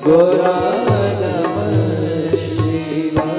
गोरा नमः शिवाय।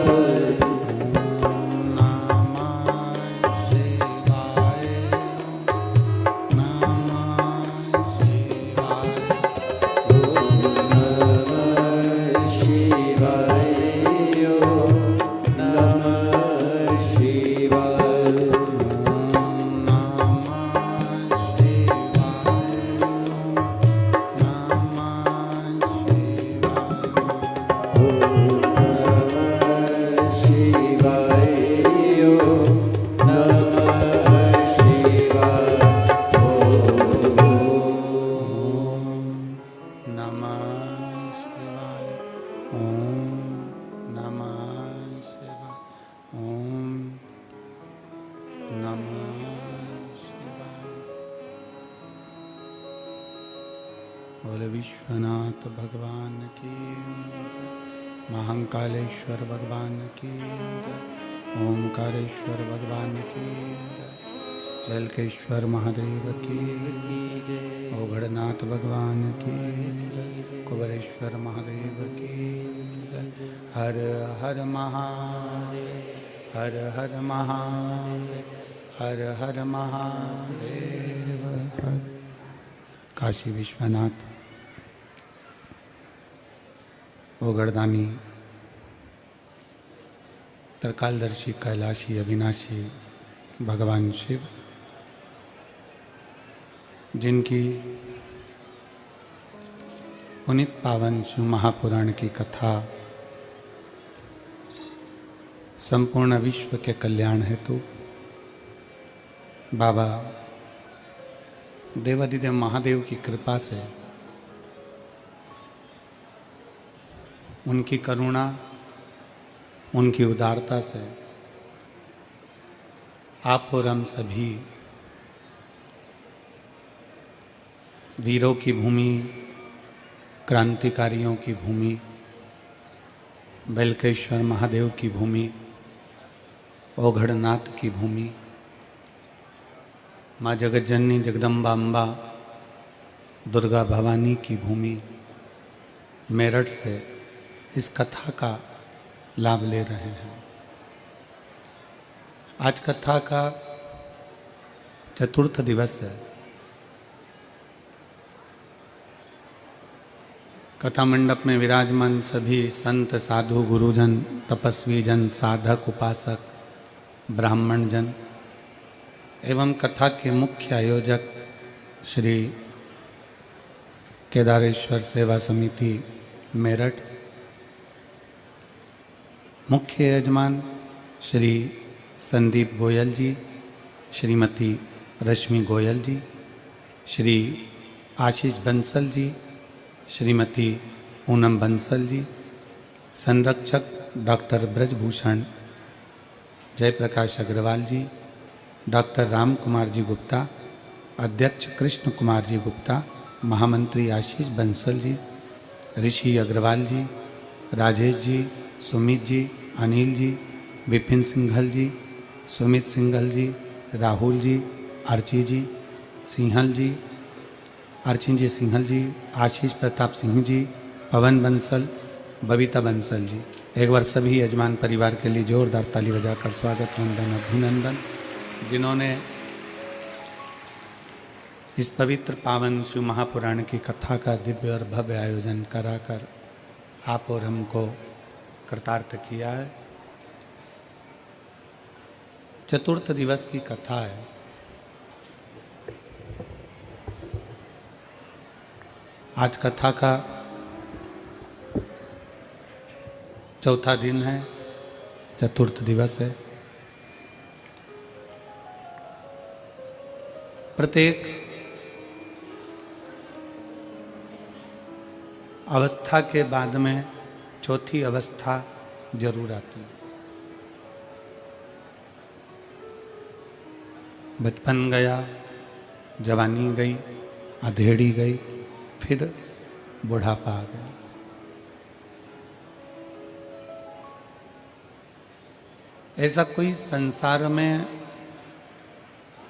बोले विश्वनाथ भगवान की, महाकालेश्वर भगवान की, ओमकारेश्वर भगवान की, बेलकेश्वर महादेव की, ओघड़नाथ भगवान की, कुबरेश्वर महादेव की। हर हर महादेव, हर हर महादेव, हर हर महादेव। हर काशी विश्वनाथ ओगड़दानी त्रिकालदर्शी कैलाशी अविनाशी भगवान शिव, जिनकी पुनीत पावन शिव महापुराण की कथा संपूर्ण विश्व के कल्याण हेतु बाबा देवाधिदेव महादेव की कृपा से, उनकी करुणा, उनकी उदारता से आप और हम सभी वीरों की भूमि, क्रांतिकारियों की भूमि, बेलकेश्वर महादेव की भूमि, ओघड़नाथ की भूमि, माँ जगज्जननी जगदम्बा अम्बा दुर्गा भवानी की भूमि मेरठ से इस कथा का लाभ ले रहे हैं। आज कथा का चतुर्थ दिवस है। कथा मंडप में विराजमान सभी संत, साधु, गुरुजन, तपस्वी जन, साधक, उपासक, ब्राह्मण जन एवं कथा के मुख्य आयोजक श्री केदारेश्वर सेवा समिति मेरठ, मुख्य यजमान श्री संदीप गोयल जी, श्रीमती रश्मि गोयल जी, श्री आशीष बंसल जी, श्रीमती पूनम बंसल जी, संरक्षक डॉक्टर ब्रजभूषण जयप्रकाश अग्रवाल जी, डॉक्टर राम कुमार जी गुप्ता, अध्यक्ष कृष्ण कुमार जी गुप्ता, महामंत्री आशीष बंसल जी, ऋषि अग्रवाल जी, राजेश जी, सुमित जी, अनिल जी, विपिन सिंघल जी, सुमित सिंघल जी, राहुल जी, अर्ची जी सिंहल जी, अर्चिन जी सिंहल जी, आशीष प्रताप सिंह जी, पवन बंसल, बबीता बंसल जी। एक बार सभी यजमान परिवार के लिए जोरदार ताली बजाकर स्वागत, वंदन, अभिनंदन। जिन्होंने इस पवित्र पावन शिव महापुराण की कथा का दिव्य और भव्य आयोजन कराकर आप और हमको कृतार्थ किया है। चतुर्थ दिवस की कथा है। आज कथा का चौथा दिन है, चतुर्थ दिवस है। प्रत्येक अवस्था के बाद में चौथी अवस्था जरूर आती है। बचपन गया, जवानी गई, अधेड़ी गई, फिर बुढ़ापा आ गया। ऐसा कोई संसार में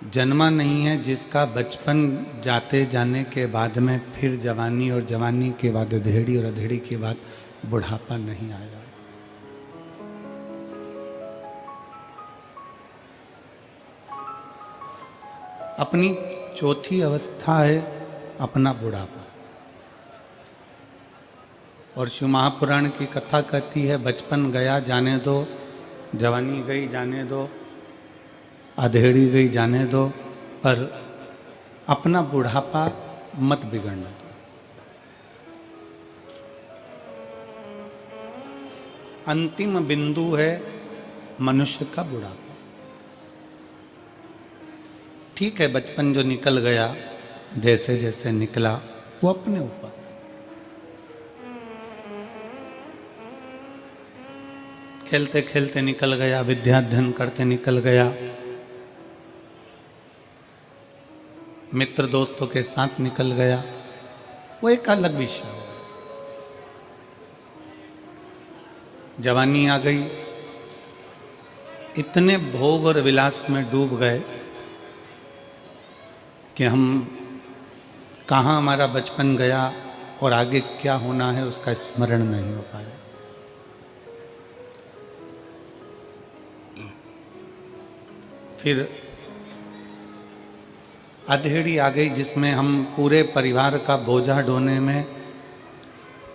जन्मा नहीं है जिसका बचपन जाते जाने के बाद में फिर जवानी और जवानी के बाद अधेड़ी और अधेड़ी के बाद बुढ़ापा नहीं आया। अपनी चौथी अवस्था है अपना बुढ़ापा। और शिव महापुराण की कथा कहती है बचपन गया जाने दो, जवानी गई जाने दो, अधेड़ी गई जाने दो, पर अपना बुढ़ापा मत बिगड़ने दो। अंतिम बिंदु है मनुष्य का बुढ़ापा। ठीक है, बचपन जो निकल गया जैसे जैसे निकला वो अपने ऊपर। खेलते खेलते निकल गया, विद्याध्ययन करते निकल गया, मित्र दोस्तों के साथ निकल गया, वो एक अलग विषय है। जवानी आ गई, इतने भोग और विलास में डूब गए कि हम कहाँ हमारा बचपन गया और आगे क्या होना है उसका स्मरण नहीं हो पाया। फिर अधेड़ी आ गई जिसमें हम पूरे परिवार का बोझा ढोने में,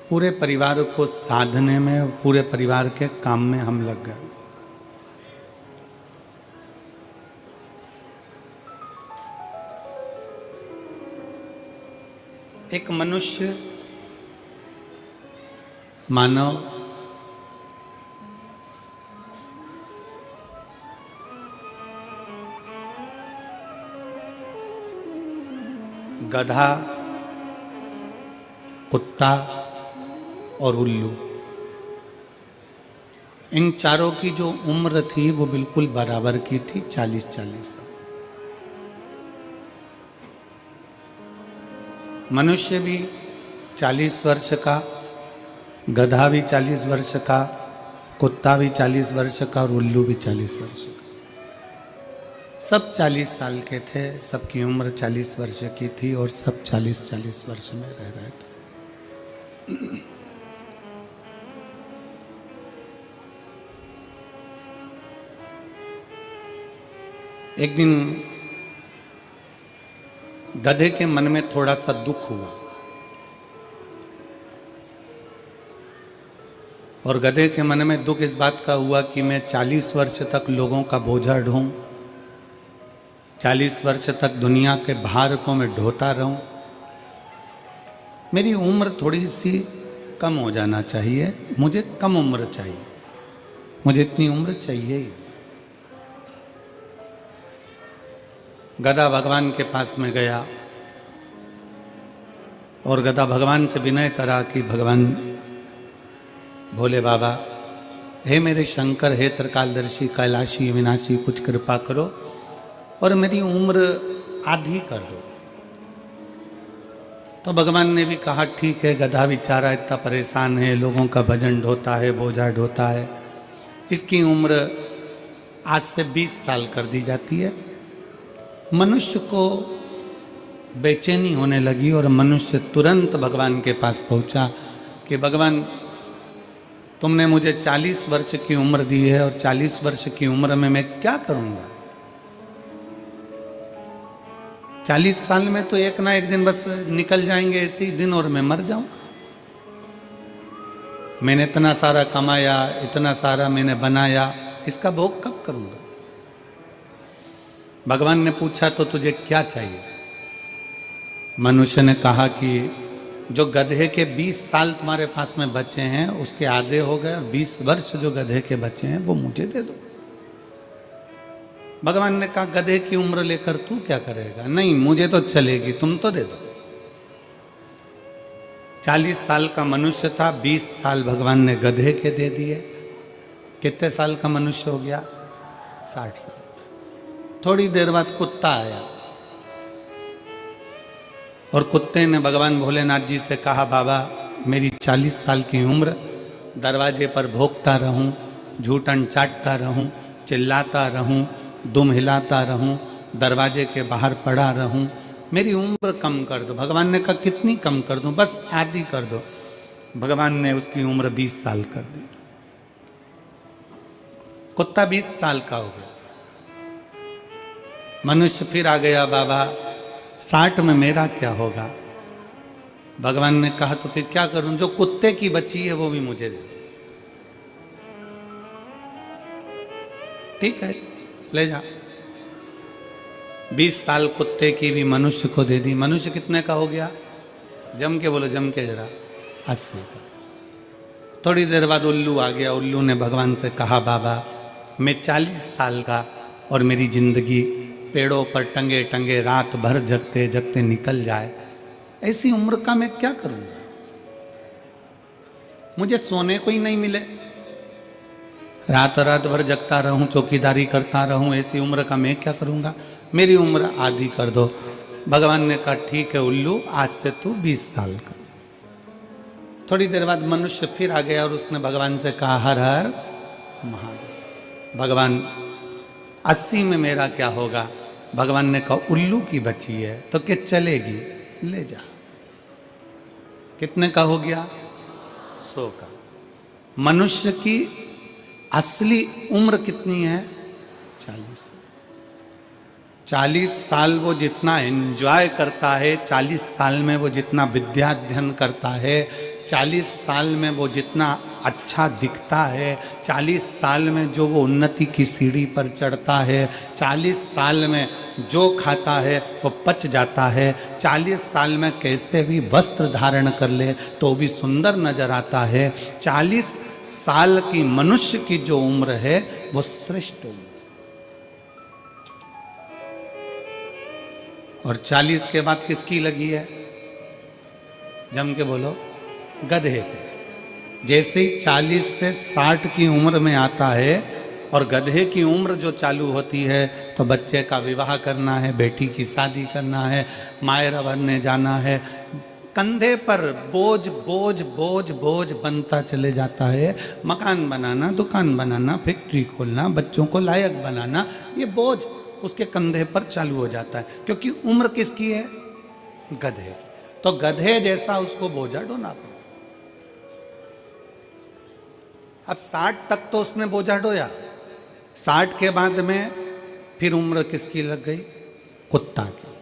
पूरे परिवार को साधने में, पूरे परिवार के काम में हम लग गए। एक मनुष्य, मानव गधा, कुत्ता और उल्लू, इन चारों की जो उम्र थी वो बिल्कुल बराबर की थी, 40-40 साल। मनुष्य भी 40 वर्ष का, गधा भी 40 वर्ष का, कुत्ता भी 40 वर्ष का और उल्लू भी 40 वर्ष का। सब 40 साल के थे, सबकी उम्र 40 वर्ष की थी और सब 40-40 वर्ष में रह रहे थे। एक दिन गधे के मन में थोड़ा सा दुख हुआ और गधे के मन में दुख इस बात का हुआ कि मैं 40 वर्ष तक लोगों का बोझा ढोऊं, 40 वर्ष तक दुनिया के भार को मैं ढोता रहूं, मेरी उम्र थोड़ी सी कम हो जाना चाहिए, मुझे कम उम्र चाहिए, मुझे इतनी उम्र चाहिए ही। गधा भगवान के पास में गया और गधा भगवान से विनय करा कि भगवान भोले बाबा, हे मेरे शंकर, हे त्रिकालदर्शी, कैलाशी, विनाशी, कुछ कृपा करो और मेरी उम्र आधी कर दो। तो भगवान ने भी कहा ठीक है, गधा बेचारा इतना परेशान है, लोगों का भजन ढोता है, बोझा ढोता है, इसकी उम्र आज से 20 साल कर दी जाती है। मनुष्य को बेचैनी होने लगी और मनुष्य तुरंत भगवान के पास पहुंचा कि भगवान, तुमने मुझे 40 वर्ष की उम्र दी है और 40 वर्ष की उम्र में मैं क्या करूंगा? 40 साल में तो एक ना एक दिन बस निकल जाएंगे ऐसे ही दिन और मैं मर जाऊंगा। मैंने इतना सारा कमाया, इतना सारा मैंने बनाया, इसका भोग कब करूंगा? भगवान ने पूछा तो तुझे क्या चाहिए? मनुष्य ने कहा कि जो गधे के 20 साल तुम्हारे पास में बचे हैं उसके आधे हो गए, 20 वर्ष जो गधे के बचे हैं वो मुझे दे दो। भगवान ने कहा गधे की उम्र लेकर तू क्या करेगा? नहीं, मुझे तो चलेगी, तुम तो दे दो। 40 साल का मनुष्य था, 20 साल भगवान ने गधे के दे दिए। कितने साल का मनुष्य हो गया? 60 साल। थोड़ी देर बाद कुत्ता आया और कुत्ते ने भगवान भोलेनाथ जी से कहा, बाबा मेरी 40 साल की उम्र, दरवाजे पर भोंकता रहूं, झूठन चाटता रहूं, चिल्लाता रहूं, दुम हिलाता रहूं, दरवाजे के बाहर पड़ा रहूं, मेरी उम्र कम कर दो। भगवान ने कहा कितनी कम कर दूं? बस आधी कर दो। भगवान ने उसकी उम्र 20 साल कर दी। कुत्ता 20 साल का हो गया। मनुष्य फिर आ गया, बाबा 60 में मेरा क्या होगा? भगवान ने कहा तो फिर क्या करूं? जो कुत्ते की बची है वो भी मुझे दे दो। ठीक है, ले जा। 20 साल कुत्ते की भी मनुष्य को दे दी। मनुष्य कितने का हो गया? जम के बोलो, जम के जरा, 80 का। थोड़ी देर बाद उल्लू आ गया। उल्लू ने भगवान से कहा, बाबा मैं 40 साल का और मेरी जिंदगी पेड़ों पर टंगे टंगे रात भर जगते जगते निकल जाए, ऐसी उम्र का मैं क्या करूंगा? मुझे सोने को ही नहीं मिले, रात रात भर जगता रहूं, चौकीदारी करता रहूं, ऐसी उम्र का मैं क्या करूंगा? मेरी उम्र आधी कर दो। भगवान ने कहा ठीक है उल्लू, आज से तू 20 साल का। थोड़ी देर बाद मनुष्य फिर आ गया और उसने भगवान से कहा, हर हर महादेव। भगवान 80 में मेरा क्या होगा? भगवान ने कहा उल्लू की बची है तो क्या चलेगी, ले जा। कितने का हो गया? 100 का। मनुष्य की असली उम्र कितनी है? 40। 40 साल वो जितना एंजॉय करता है, 40 साल में वो जितना विद्या अध्ययन करता है, 40 साल में वो जितना अच्छा दिखता है, 40 साल में जो वो उन्नति की सीढ़ी पर चढ़ता है, 40 साल में जो खाता है वो पच जाता है, 40 साल में कैसे भी वस्त्र धारण कर ले तो भी सुंदर नजर आता है। 40 साल की मनुष्य की जो उम्र है वो श्रेष्ठ उम्र। और 40 के बाद किसकी लगी है? जम के बोलो, गधे के। जैसे ही 40 से 60 की उम्र में आता है और गधे की उम्र जो चालू होती है तो बच्चे का विवाह करना है, बेटी की शादी करना है, मायरा बनने जाना है, कंधे पर बोझ बोझ बोझ बोझ बनता चले जाता है। मकान बनाना, दुकान बनाना, फैक्ट्री खोलना, बच्चों को लायक बनाना, ये बोझ उसके कंधे पर चालू हो जाता है। क्योंकि उम्र किसकी है? गधे। तो गधे जैसा उसको बोझा ढोना पड़ा। अब 60 तक तो उसने बोझा ढोया, 60 के बाद में फिर उम्र किसकी लग गई? कुत्ता की।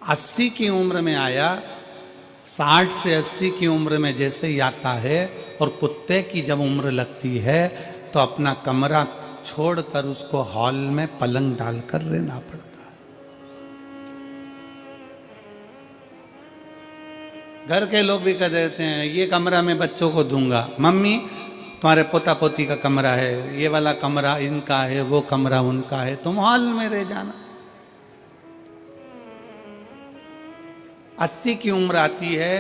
80 की उम्र में आया, 60 से 80 की उम्र में जैसे ही आता है और कुत्ते की जब उम्र लगती है तो अपना कमरा छोड़कर उसको हॉल में पलंग डालकर रहना पड़ता है। घर के लोग भी कह देते हैं ये कमरा मैं बच्चों को दूंगा, मम्मी तुम्हारे पोता पोती का कमरा है, ये वाला कमरा इनका है, वो कमरा उनका है, तुम हॉल में रह जाना। 80 की उम्र आती है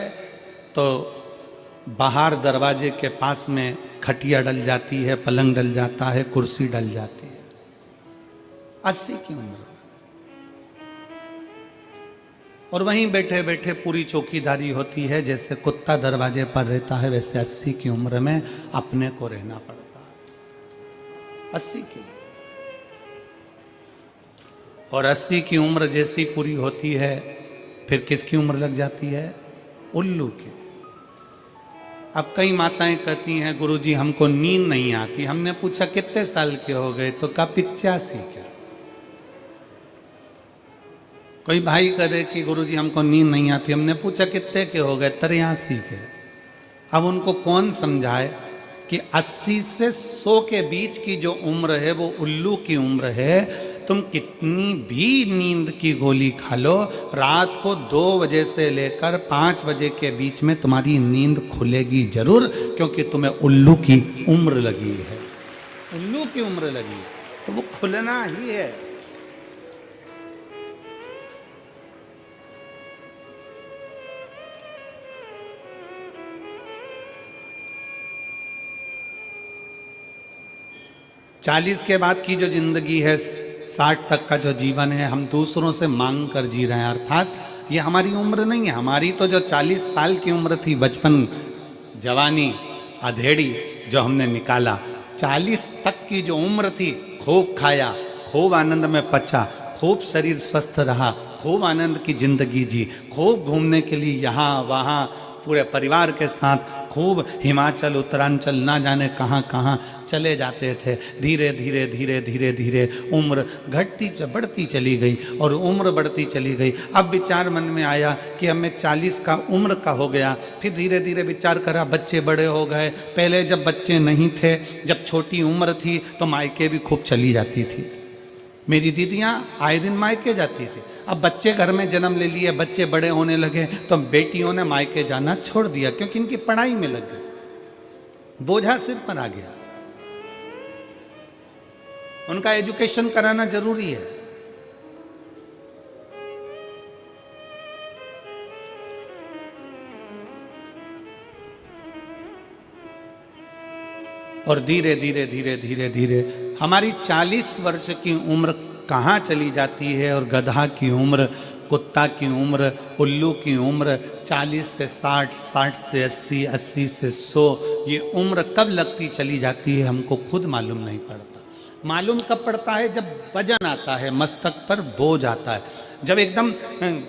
तो बाहर दरवाजे के पास में खटिया डल जाती है, पलंग डल जाता है, कुर्सी डल जाती है। 80 की उम्र। और वहीं बैठे बैठे पूरी चौकीदारी होती है। जैसे कुत्ता दरवाजे पर रहता है वैसे 80 की उम्र में अपने को रहना पड़ता है। 80 की। और 80 की उम्र जैसी पूरी होती है फिर किसकी उम्र लग जाती है? उल्लू की। अब कई माताएं कहती हैं गुरुजी हमको नींद नहीं आती। हमने पूछा कितने साल के हो गए तो कहा 85 क्या। कोई भाई करे कि गुरुजी हमको नींद नहीं आती। हमने पूछा कितने के हो गए? 83 के। अब उनको कौन समझाए कि 80 से 100 के बीच की जो उम्र है वो उल्लू की उम्र है। तुम कितनी भी नींद की गोली खा लो, रात को 2 बजे से लेकर 5 बजे के बीच में तुम्हारी नींद खुलेगी जरूर, क्योंकि तुम्हें उल्लू की उम्र लगी है। उल्लू की उम्र लगी है तो वो खुलना ही है। चालीस के बाद की जो जिंदगी है, 60 तक का जो जीवन है, हम दूसरों से मांग कर जी रहे हैं। अर्थात ये हमारी उम्र नहीं है। हमारी तो जो 40 साल की उम्र थी, बचपन, जवानी, अधेड़ी जो हमने निकाला, 40 तक की जो उम्र थी, खूब खाया, खूब आनंद में पचा, खूब शरीर स्वस्थ रहा, खूब आनंद की जिंदगी जी, खूब घूमने के लिए यहाँ वहाँ पूरे परिवार के साथ खूब हिमाचल उत्तरांचल ना जाने कहाँ कहाँ चले जाते थे। धीरे धीरे धीरे धीरे धीरे उम्र घटती बढ़ती चली गई और उम्र बढ़ती चली गई। अब विचार मन में आया कि अब मैं 40 का उम्र का हो गया। फिर धीरे धीरे विचार करा, बच्चे बड़े हो गए। पहले जब बच्चे नहीं थे, जब छोटी उम्र थी तो मायके भी खूब चली जाती थी। मेरी दीदियाँ आए दिन मायके जाती थी। अब बच्चे घर में जन्म ले लिए, बच्चे बड़े होने लगे तो बेटियों ने मायके जाना छोड़ दिया, क्योंकि इनकी पढ़ाई में लग गई, बोझा सिर पर आ गया। उनका एजुकेशन कराना जरूरी है। और धीरे धीरे धीरे धीरे धीरे हमारी 40 वर्ष की उम्र कहाँ चली जाती है और गधा की उम्र, कुत्ता की उम्र, उल्लू की उम्र 40 से 60, 60 से 80, 80 से 100, ये उम्र कब लगती चली जाती है हमको खुद मालूम नहीं पड़ता। मालूम कब पड़ता है? जब वजन आता है, मस्तक पर बोझ आता है। जब एकदम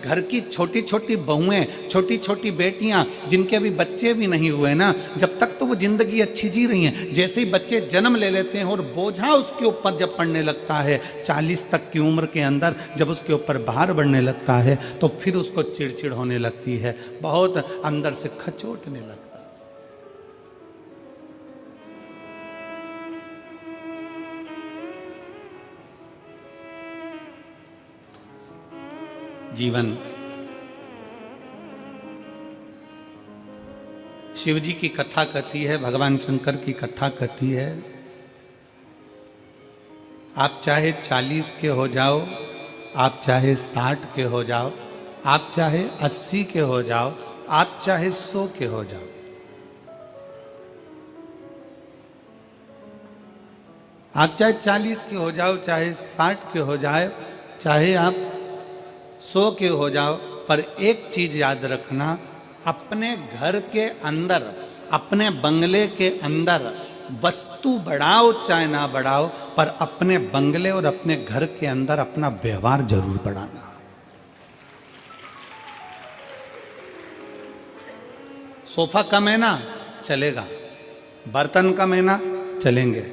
घर की छोटी छोटी बहुएं, छोटी छोटी बेटियां जिनके अभी बच्चे भी नहीं हुए ना, जब तक तो वो जिंदगी अच्छी जी रही हैं, जैसे ही बच्चे जन्म ले लेते हैं और बोझा उसके ऊपर जब पड़ने लगता है 40 तक की उम्र के अंदर, जब उसके ऊपर भार बढ़ने लगता है तो फिर उसको चिड़चिड़ होने लगती है, बहुत अंदर से खचोटने लगता है। जीवन शिव जी की कथा कहती है, भगवान शंकर की कथा कहती है, आप चाहे 40 के हो जाओ, आप चाहे 60 के हो जाओ, आप चाहे 80 के हो जाओ, आप चाहे 100 के हो जाओ, आप चाहे 40 के हो जाओ, चाहे 60 के हो जाए, चाहे आप 100 के हो जाओ, पर एक चीज याद रखना, अपने घर के अंदर, अपने बंगले के अंदर वस्तु बढ़ाओ चाहे ना बढ़ाओ, पर अपने बंगले और अपने घर के अंदर अपना व्यवहार जरूर बढ़ाना। सोफा कम है ना, चलेगा। बर्तन कम है ना, चलेंगे।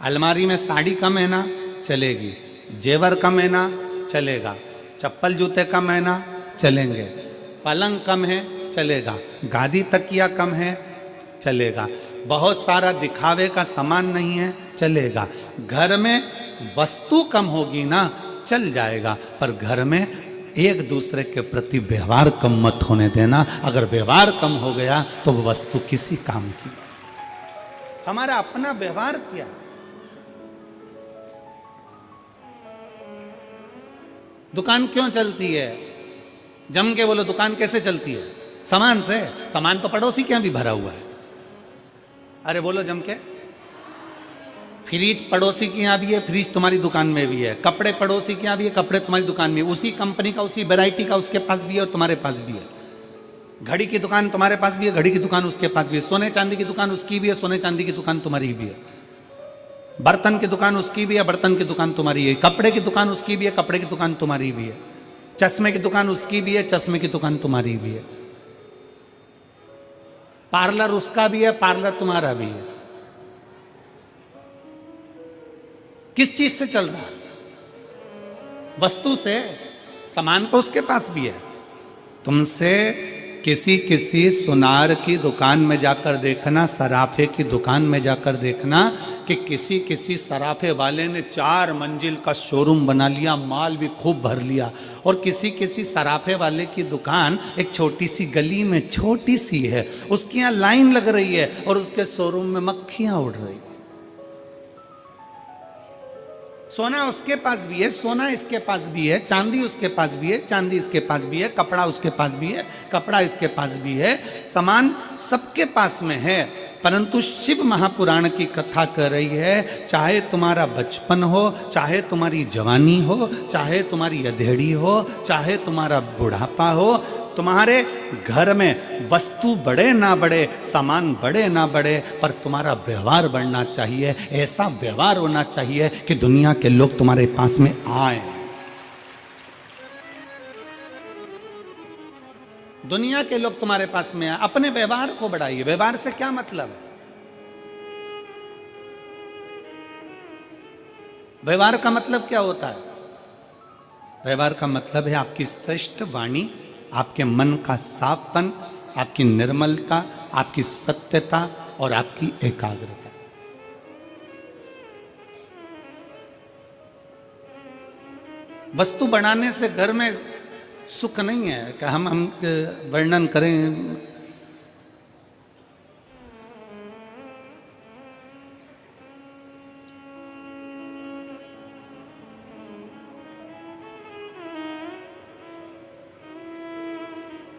अलमारी में साड़ी कम है ना, चलेगी। जेवर कम है ना, चलेगा। चप्पल जूते कम है ना, चलेंगे। पलंग कम है, चलेगा। गादी तकिया कम है, चलेगा। बहुत सारा दिखावे का सामान नहीं है, चलेगा। घर में वस्तु कम होगी ना, चल जाएगा, पर घर में एक दूसरे के प्रति व्यवहार कम मत होने देना। अगर व्यवहार कम हो गया तो वो वस्तु किसी काम की। हमारा अपना व्यवहार क्या? दुकान क्यों चलती है? जम के बोलो, दुकान कैसे चलती है? सामान से। सामान तो पड़ोसी के यहां भी भरा हुआ है। अरे बोलो जम के। फ्रिज पड़ोसी के यहाँ भी है, फ्रिज तुम्हारी दुकान में भी है। कपड़े पड़ोसी के यहाँ भी है, कपड़े तुम्हारी दुकान में, उसी कंपनी का, उसी वैरायटी का उसके पास भी है और तुम्हारे पास भी है। घड़ी की दुकान तुम्हारे पास भी है, घड़ी की दुकान उसके पास भी है। सोने चांदी की दुकान उसकी भी है, सोने चांदी की दुकान तुम्हारी भी है। बर्तन की दुकान उसकी भी है, बर्तन की दुकान तुम्हारी है। कपड़े की दुकान उसकी भी है, कपड़े की दुकान तुम्हारी भी है। चश्मे की दुकान उसकी भी है, चश्मे की दुकान तुम्हारी भी है। पार्लर उसका भी है, पार्लर तुम्हारा भी है। किस चीज से चल रहा है? वस्तु से। सामान तो उसके पास भी है। तुमसे किसी सुनार की दुकान में जाकर देखना, सराफे की दुकान में जाकर देखना कि किसी सराफे वाले ने 4 मंजिल का शोरूम बना लिया, माल भी खूब भर लिया, और किसी सराफे वाले की दुकान एक छोटी सी गली में छोटी सी है, उसके यहाँ लाइन लग रही है और उसके शोरूम में मक्खियां उड़ रही। सोना उसके पास भी है, सोना इसके पास भी है, चांदी उसके पास भी है, चांदी इसके पास भी है, कपड़ा उसके पास भी है, कपड़ा इसके पास भी है। सामान सबके पास में है, परंतु शिव महापुराण की कथा कर रही है, चाहे तुम्हारा बचपन हो, चाहे तुम्हारी जवानी हो, चाहे तुम्हारी अधेड़ी हो, चाहे तुम्हारा बुढ़ापा हो, तुम्हारे घर में वस्तु बढ़े ना बढ़े, सामान बढ़े ना बढ़े, पर तुम्हारा व्यवहार बढ़ना चाहिए। ऐसा व्यवहार होना चाहिए कि दुनिया के लोग तुम्हारे पास में आए। दुनिया के लोग तुम्हारे पास में आए, अपने व्यवहार को बढ़ाइए। व्यवहार से क्या मतलब है? व्यवहार का मतलब क्या होता है? व्यवहार का मतलब है आपकी श्रेष्ठ वाणी, आपके मन का साफपन, आपकी निर्मलता, आपकी सत्यता और आपकी एकाग्रता। वस्तु बनाने से घर में सुख नहीं है कि हम वर्णन करें।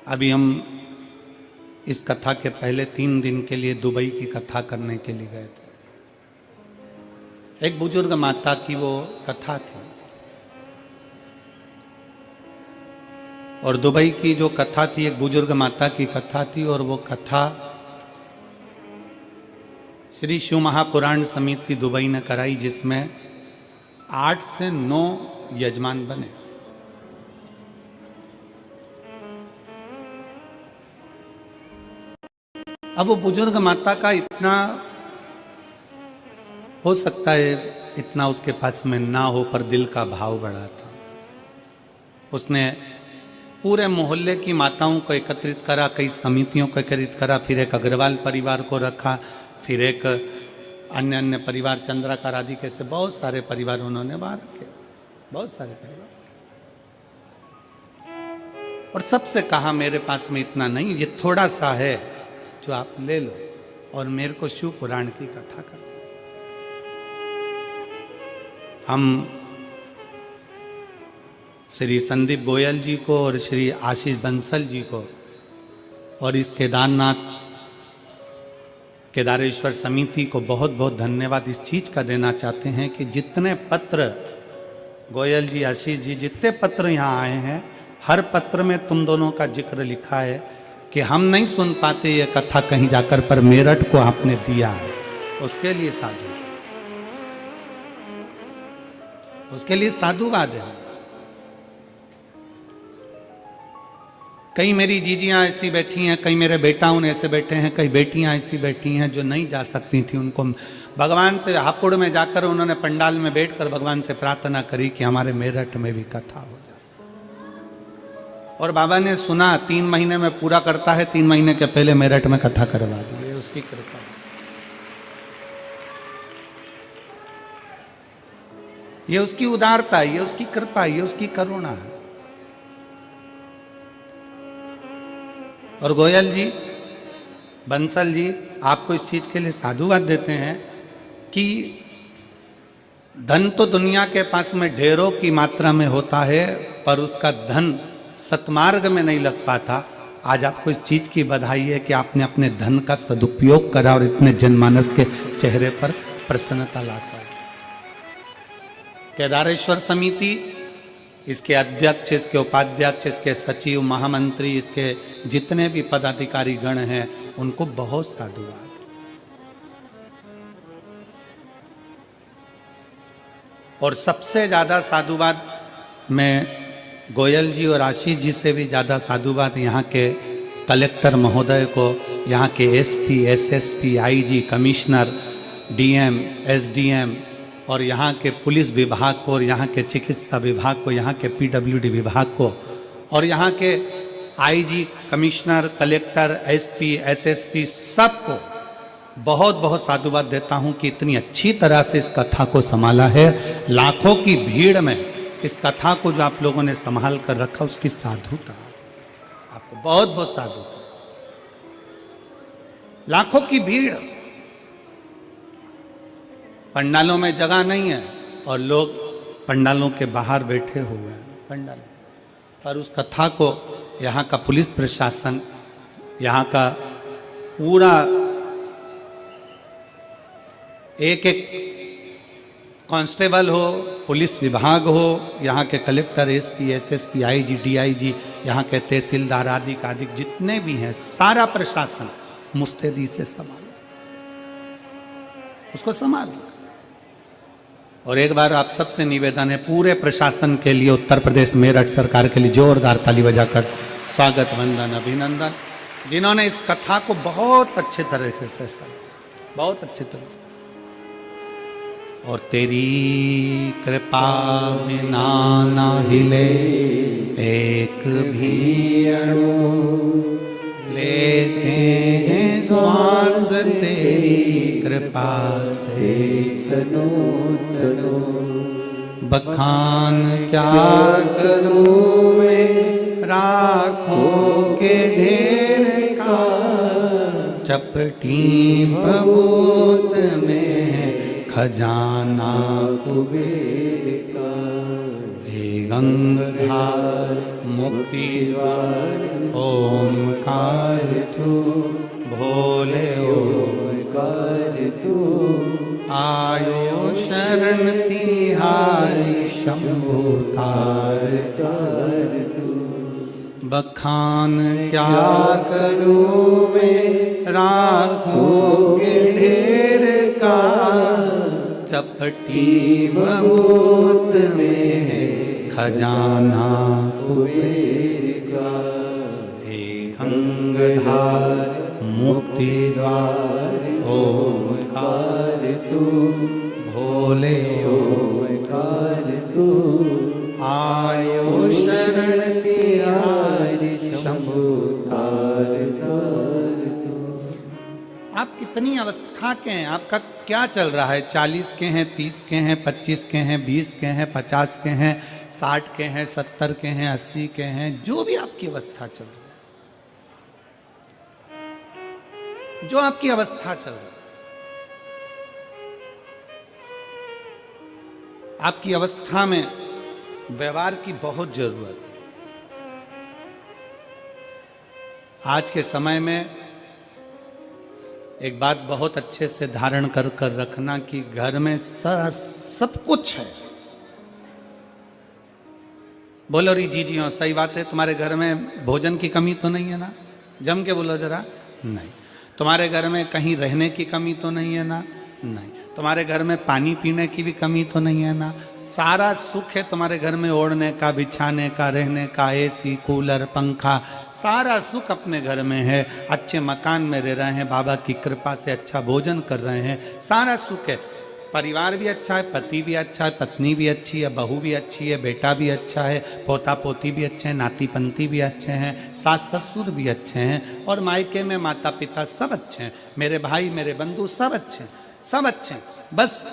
अभी हम इस कथा के पहले 3 दिन के लिए दुबई की कथा करने के लिए गए थे। एक बुजुर्ग माता की वो कथा थी, और दुबई की जो कथा थी एक बुजुर्ग माता की कथा थी, और वो कथा श्री शिव महापुराण समिति दुबई ने कराई, जिसमें 8 से 9 यजमान बने। अब वो बुजुर्ग माता का इतना हो सकता है, इतना उसके पास में ना हो, पर दिल का भाव बड़ा था। उसने पूरे मोहल्ले की माताओं को एकत्रित करा, कई समितियों को एकत्रित करा, फिर एक अग्रवाल परिवार को रखा, फिर एक अन्य अन्य परिवार, चंद्राकार आदि कैसे बहुत सारे परिवार उन्होंने वहां रखे, बहुत सारे परिवार। और सबसे कहा मेरे पास में इतना नहीं, ये थोड़ा सा है जो आप ले लो और मेरे को शिव पुराण की कथा कर। हम श्री संदीप गोयल जी को और श्री आशीष बंसल जी को और इस केदारेश्वर समिति को बहुत बहुत धन्यवाद इस चीज का देना चाहते हैं कि जितने पत्र गोयल जी, आशीष जी, जितने पत्र यहाँ आए हैं, हर पत्र में तुम दोनों का जिक्र लिखा है कि हम नहीं सुन पाते ये कथा कहीं जाकर, पर मेरठ को आपने दिया है, उसके लिए साधु, उसके लिए साधुवाद है। कई मेरी जीजियां ऐसी बैठी हैं, कई मेरे बेटाओं ऐसे बैठे हैं, कई बेटियां ऐसी बैठी हैं जो नहीं जा सकती थी। उनको भगवान से हापुड़ में जाकर उन्होंने पंडाल में बैठकर भगवान से प्रार्थना करी कि हमारे मेरठ में भी कथा हो जाए। और बाबा ने सुना, 3 महीने में पूरा करता है, 3 महीने के पहले मेरठ में कथा करवा दी। उसकी कृपा, ये उसकी उदारता, ये उसकी कृपा, ये उसकी करुणा है। और गोयल जी, बंसल जी आपको इस चीज के लिए साधुवाद देते हैं कि धन तो दुनिया के पास में ढेरों की मात्रा में होता है, पर उसका धन सतमार्ग में नहीं लग पाता। आज आपको इस चीज की बधाई है कि आपने अपने धन का सदुपयोग करा और इतने जनमानस के चेहरे पर प्रसन्नता लाता है। केदारेश्वर समिति, इसके अध्यक्ष, इसके उपाध्यक्ष, इसके सचिव, महामंत्री, इसके जितने भी पदाधिकारी गण हैं, उनको बहुत साधुवाद। और सबसे ज्यादा साधुवाद मैं गोयल जी और आशीष जी से भी ज्यादा साधुवाद यहाँ के कलेक्टर महोदय को, यहाँ के SP, SSP, IG, commissioner, DM, SDM और यहाँ के पुलिस विभाग को, और यहाँ के चिकित्सा विभाग को, यहाँ के पीडब्ल्यूडी विभाग को, और यहाँ के IG, commissioner, collector, SP, SSP, सबको बहुत बहुत साधुवाद देता हूँ कि इतनी अच्छी तरह से इस कथा को संभाला है। लाखों की भीड़ में इस कथा को जो आप लोगों ने संभाल कर रखा, उसकी साधुता, आपको बहुत बहुत साधुता। लाखों की भीड़, पंडालों में जगह नहीं है और लोग पंडालों के बाहर बैठे हुए हैं पंडाल पर। उस कथा को यहाँ का पुलिस प्रशासन, यहाँ का पूरा एक एक कांस्टेबल हो, पुलिस विभाग हो, यहाँ के collector, SP, SSP, IG, DIG, यहाँ के तहसीलदार आदि जितने भी हैं, सारा प्रशासन मुस्तैदी से संभालो, उसको संभालो। और एक बार आप सबसे निवेदन है, पूरे प्रशासन के लिए, उत्तर प्रदेश मेरठ सरकार के लिए जोरदार ताली बजाकर स्वागत वंदन अभिनंदन, जिन्होंने इस कथा को बहुत अच्छे तरीके से समझा, बहुत अच्छे तरह से। और तेरी कृपा बिना ना हिले एक भी अणु, लेते हैं श्वास तेरी कृपा से तनो तनो। बखान क्या करूं मैं राखों के ढेर का, चपटी बबूत में खजाना कुबेर का। हे गंगाधार मुक्ति द्वार ओमकार तू, भोले ओमकार तू। आयो शरण तिहारी शंभु तार तार तू। बखान क्या करूं मैं राखों के ढेर का, चपटी बबूत में खजाना कुबेर का। हे गंगाधार मुक्ति द्वार ओमकार तू, भोले ओमकार तू। आयो शरण तिहारी शंभु तार तार तू। आप कितनी अवस्था के हैं, आपका क्या चल रहा है? 40 के हैं, 30 के हैं, 25 के हैं, 20 के हैं, 50 के हैं, 60 के हैं, 70 के हैं, 80 के हैं, जो भी आपकी अवस्था चल रही है, जो आपकी अवस्था चल रही है, आपकी अवस्था में व्यवहार की बहुत जरूरत है। आज के समय में एक बात बहुत अच्छे से धारण कर कर रखना कि घर में सारा सब कुछ है। बोलो री जी जी हाँ सही बात है। तुम्हारे घर में भोजन की कमी तो नहीं है ना? जम के बोलो जरा। नहीं। तुम्हारे घर में कहीं रहने की कमी तो नहीं है ना? नहीं। तुम्हारे घर में पानी पीने की भी कमी तो नहीं है ना? सारा सुख है तुम्हारे घर में, ओढ़ने का, बिछाने का, रहने का, एसी, कूलर, पंखा, सारा सुख अपने घर में है। अच्छे मकान में रह रहे हैं, बाबा की कृपा से अच्छा भोजन कर रहे हैं, सारा सुख है। परिवार भी अच्छा है, पति भी अच्छा है, पत्नी भी अच्छी है, बहू भी अच्छी है, बेटा भी अच्छा है, पोता पोती भी अच्छे हैं, नाती पंती भी अच्छे हैं, सास ससुर भी अच्छे हैं, और मायके में माता पिता सब अच्छे हैं, मेरे भाई मेरे बंधु सब अच्छे हैं, सब अच्छे हैं। बस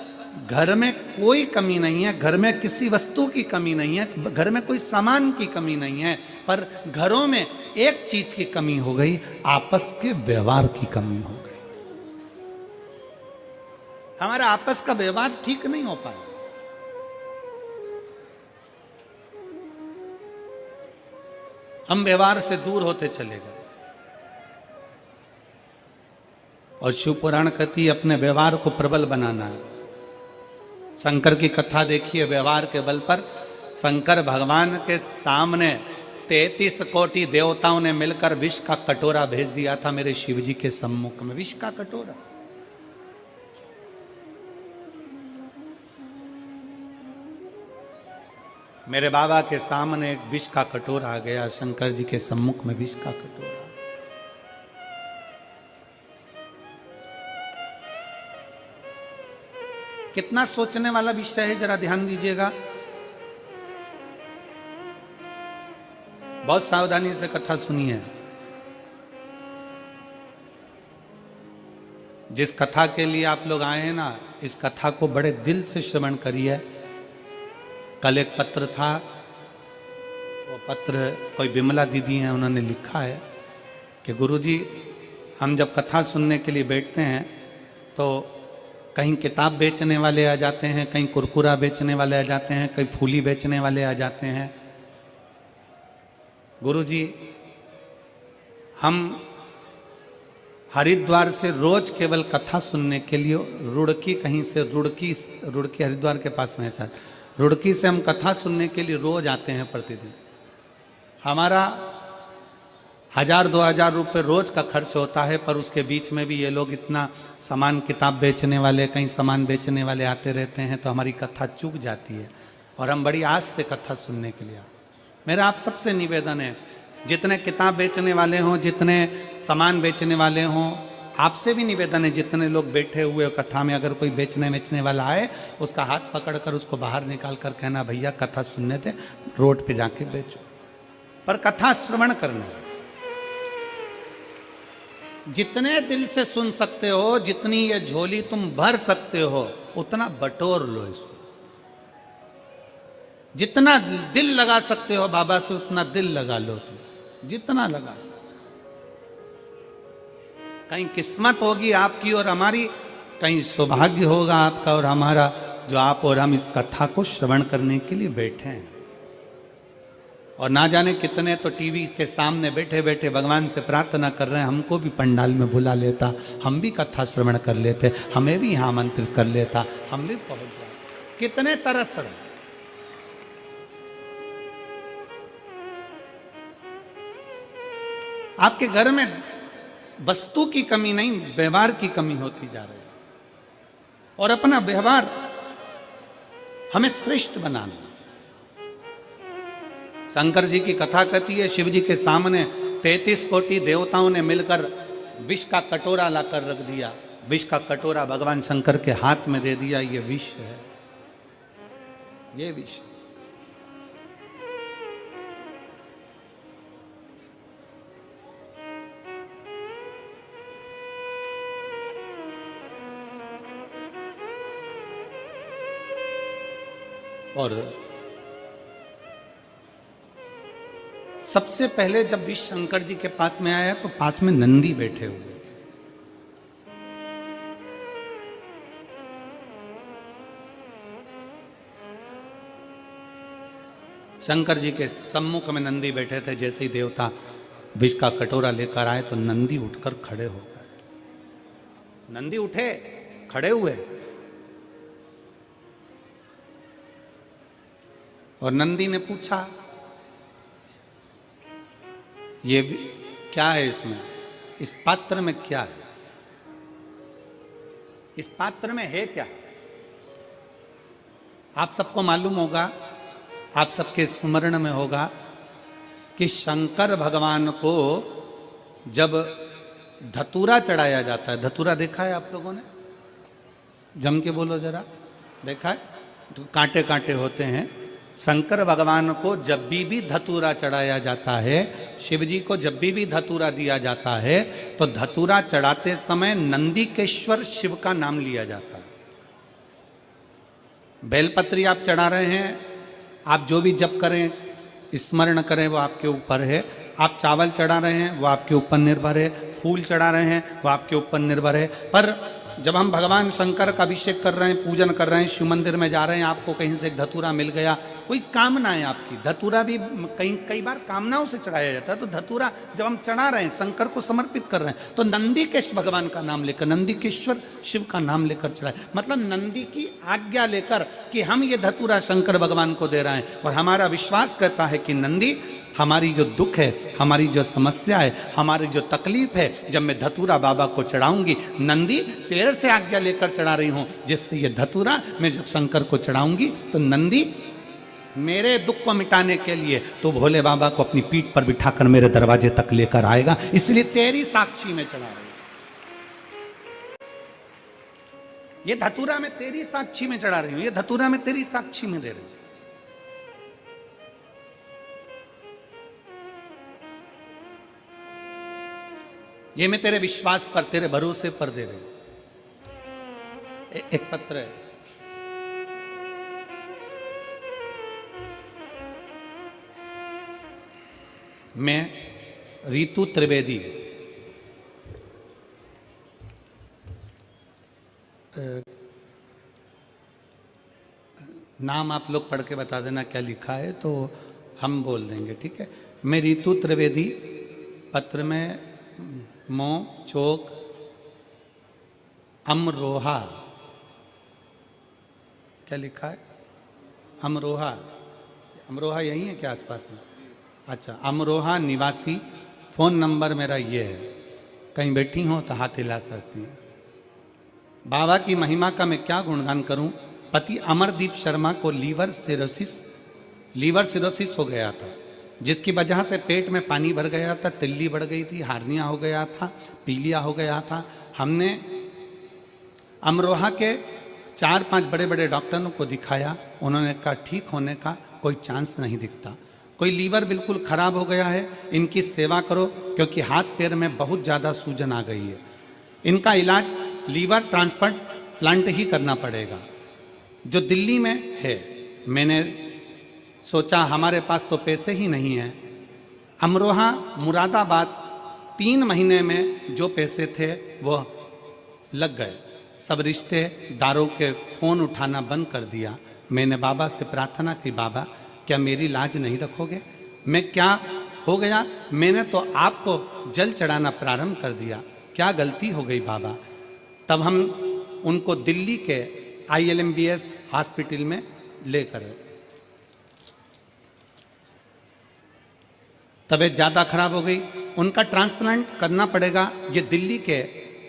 घर में कोई कमी नहीं है, घर में किसी वस्तु की कमी नहीं है, घर में कोई सामान की कमी नहीं है, पर घरों में एक चीज की कमी हो गई, आपस के व्यवहार की कमी हो गई। हमारा आपस का व्यवहार ठीक नहीं हो पाया। हम व्यवहार से दूर होते चले गए। और शिव पुराण कहती है अपने व्यवहार को प्रबल बनाना है। शंकर की कथा देखिए, व्यवहार के बल पर शंकर भगवान के सामने 33 कोटि देवताओं ने मिलकर विष का कटोरा भेज दिया था मेरे शिव जी के सम्मुख में। विष का कटोरा, मेरे बाबा के सामने एक विष का कटोरा आ गया, शंकर जी के सम्मुख में विष का कटोरा। कितना सोचने वाला विषय है, जरा ध्यान दीजिएगा। बहुत सावधानी से कथा सुनिए। जिस कथा के लिए आप लोग आए हैं ना, इस कथा को बड़े दिल से श्रवण करिए। कल एक पत्र था, वो पत्र कोई विमला दीदी हैं, उन्होंने लिखा है कि गुरुजी हम जब कथा सुनने के लिए बैठते हैं तो कहीं किताब बेचने वाले आ जाते हैं, कहीं कुरकुरा बेचने वाले आ जाते हैं, कहीं फूली बेचने वाले आ जाते हैं। गुरुजी हम हरिद्वार से रोज केवल कथा सुनने के लिए रुड़की, कहीं से रुड़की हरिद्वार के पास में है सर, रुड़की से हम कथा सुनने के लिए रोज आते हैं प्रतिदिन। हमारा 1000-2000 रुपये रोज का खर्च होता है, पर उसके बीच में भी ये लोग इतना सामान, किताब बेचने वाले, कहीं सामान बेचने वाले आते रहते हैं, तो हमारी कथा चूक जाती है और हम बड़ी आस से कथा सुनने के लिए आते हैं। मेरा आप सबसे निवेदन है, जितने किताब बेचने वाले हों, जितने सामान बेचने वाले हों, आपसे भी निवेदन है, जितने लोग बैठे हुए कथा में, अगर कोई बेचने वाला आए, उसका हाथ पकड़कर उसको बाहर निकाल कर कहना, भैया कथा सुनने थे, रोड पे जाके बेचो, पर कथा श्रवण करना। जितने दिल से सुन सकते हो, जितनी ये झोली तुम भर सकते हो, उतना बटोर लो इसको। जितना दिल लगा सकते हो बाबा से, उतना दिल लगा लो तुम, जितना लगा सकते। कहीं किस्मत होगी आपकी और हमारी, कहीं सौभाग्य होगा आपका और हमारा, जो आप और हम इस कथा को श्रवण करने के लिए बैठे हैं। और ना जाने कितने तो टीवी के सामने बैठे बैठे भगवान से प्रार्थना कर रहे हैं, हमको भी पंडाल में बुला लेता, हम भी कथा श्रवण कर लेते, हमें भी यहाँ आमंत्रित कर लेता, हम भी पहुंच जाते। कितने तरस रहे। आपके घर में वस्तु की कमी नहीं, व्यवहार की कमी होती जा रही है। और अपना व्यवहार हमें श्रेष्ठ बनाना। शंकर जी की कथा कहती है, शिव जी के सामने 33 कोटि देवताओं ने मिलकर विष का कटोरा लाकर रख दिया। विष का कटोरा भगवान शंकर के हाथ में दे दिया, ये विष है, ये विष। और सबसे पहले जब विष शंकर जी के पास में आया तो पास में नंदी बैठे हुए थे। शंकर जी के सम्मुख में नंदी बैठे थे। जैसे ही देवता विष का कटोरा लेकर आए तो नंदी उठकर खड़े हो गए। नंदी उठे, खड़े हुए, और नंदी ने पूछा, ये क्या है इसमें, इस पात्र में क्या है, इस पात्र में है क्या? आप सबको मालूम होगा, आप सबके स्मरण में होगा कि शंकर भगवान को जब धतूरा चढ़ाया जाता है, धतूरा देखा है आप लोगों ने? जम के बोलो जरा, देखा है? तो कांटे कांटे होते हैं। शंकर भगवान को जब भी धतूरा चढ़ाया जाता है, शिव जी को जब भी धतूरा दिया जाता है, तो धतूरा चढ़ाते समय नंदीकेश्वर शिव का नाम लिया जाता है। बेलपत्री आप चढ़ा रहे हैं, आप जो भी जप करें, स्मरण करें, वो आपके ऊपर है। आप चावल चढ़ा रहे हैं, वो आपके ऊपर निर्भर है। फूल चढ़ा रहे हैं, वो आपके ऊपर निर्भर है। पर जब हम भगवान शंकर का अभिषेक कर रहे हैं, पूजन कर रहे हैं, शिव मंदिर में जा रहे हैं, आपको कहीं से एक धतूरा मिल गया, कोई कामना है आपकी, धतूरा भी कई बार कामनाओं से चढ़ाया जाता है। तो धतूरा जब हम चढ़ा रहे हैं, शंकर को समर्पित कर रहे हैं, तो नंदीकेश भगवान का नाम लेकर, नंदीकेश्वर शिव का नाम लेकर चढ़ाए, मतलब नंदी की आज्ञा लेकर कि हम ये धतूरा शंकर भगवान को दे रहे हैं। और हमारा विश्वास कहता है कि नंदी, हमारी जो दुख है, हमारी जो समस्या है, हमारी जो तकलीफ है, जब मैं धतूरा बाबा को चढ़ाऊंगी, नंदी तेरे से आज्ञा लेकर चढ़ा रही हूं, जिससे ये धतूरा मैं जब शंकर को चढ़ाऊंगी तो नंदी मेरे दुख को मिटाने के लिए तो भोले बाबा को अपनी पीठ पर बिठाकर मेरे दरवाजे तक लेकर आएगा, इसलिए तेरी साक्षी में चढ़ा रही हूं। ये धतूरा मैं तेरी साक्षी में चढ़ा रही हूं, ये धतूरा मैं तेरी साक्षी में दे रही हूं। ये मैं तेरे विश्वास पर, तेरे भरोसे पर दे रही हूं। एक पत्र है, मैं रीतु त्रिवेदी, नाम आप लोग पढ़ के बता देना क्या लिखा है, तो हम बोल देंगे, ठीक है? मैं रीतु त्रिवेदी, पत्र में मो चौक अमरोहा, क्या लिखा है? अमरोहा, अमरोहा यही है क्या आसपास में? अच्छा, अमरोहा निवासी, फ़ोन नंबर मेरा ये है, कहीं बैठी हो तो हाथ हिला सकती हैं। बाबा की महिमा का मैं क्या गुणगान करूं। पति अमरदीप शर्मा को लीवर सिरोसिस हो गया था, जिसकी वजह से पेट में पानी भर गया था, तिल्ली बढ़ गई थी, हार्निया हो गया था, पीलिया हो गया था। हमने अमरोहा के 4-5 बड़े बड़े डॉक्टरों को दिखाया, उन्होंने कहा ठीक होने का कोई चांस नहीं दिखता। कोई लीवर बिल्कुल खराब हो गया है, इनकी सेवा करो क्योंकि हाथ पैर में बहुत ज़्यादा सूजन आ गई है। इनका इलाज लीवर ट्रांसप्लांट ही करना पड़ेगा जो दिल्ली में है। मैंने सोचा हमारे पास तो पैसे ही नहीं हैं। अमरोहा मुरादाबाद 3 महीने में जो पैसे थे वो लग गए। सब रिश्तेदारों के फ़ोन उठाना बंद कर दिया। मैंने बाबा से प्रार्थना की, बाबा क्या मेरी लाज नहीं रखोगे? मैं क्या हो गया? मैंने तो आपको जल चढ़ाना प्रारंभ कर दिया, क्या गलती हो गई बाबा? तब हम उनको दिल्ली के ILMBS हॉस्पिटल में लेकर गए। तबीयत ज़्यादा खराब हो गई, उनका ट्रांसप्लांट करना पड़ेगा, ये दिल्ली के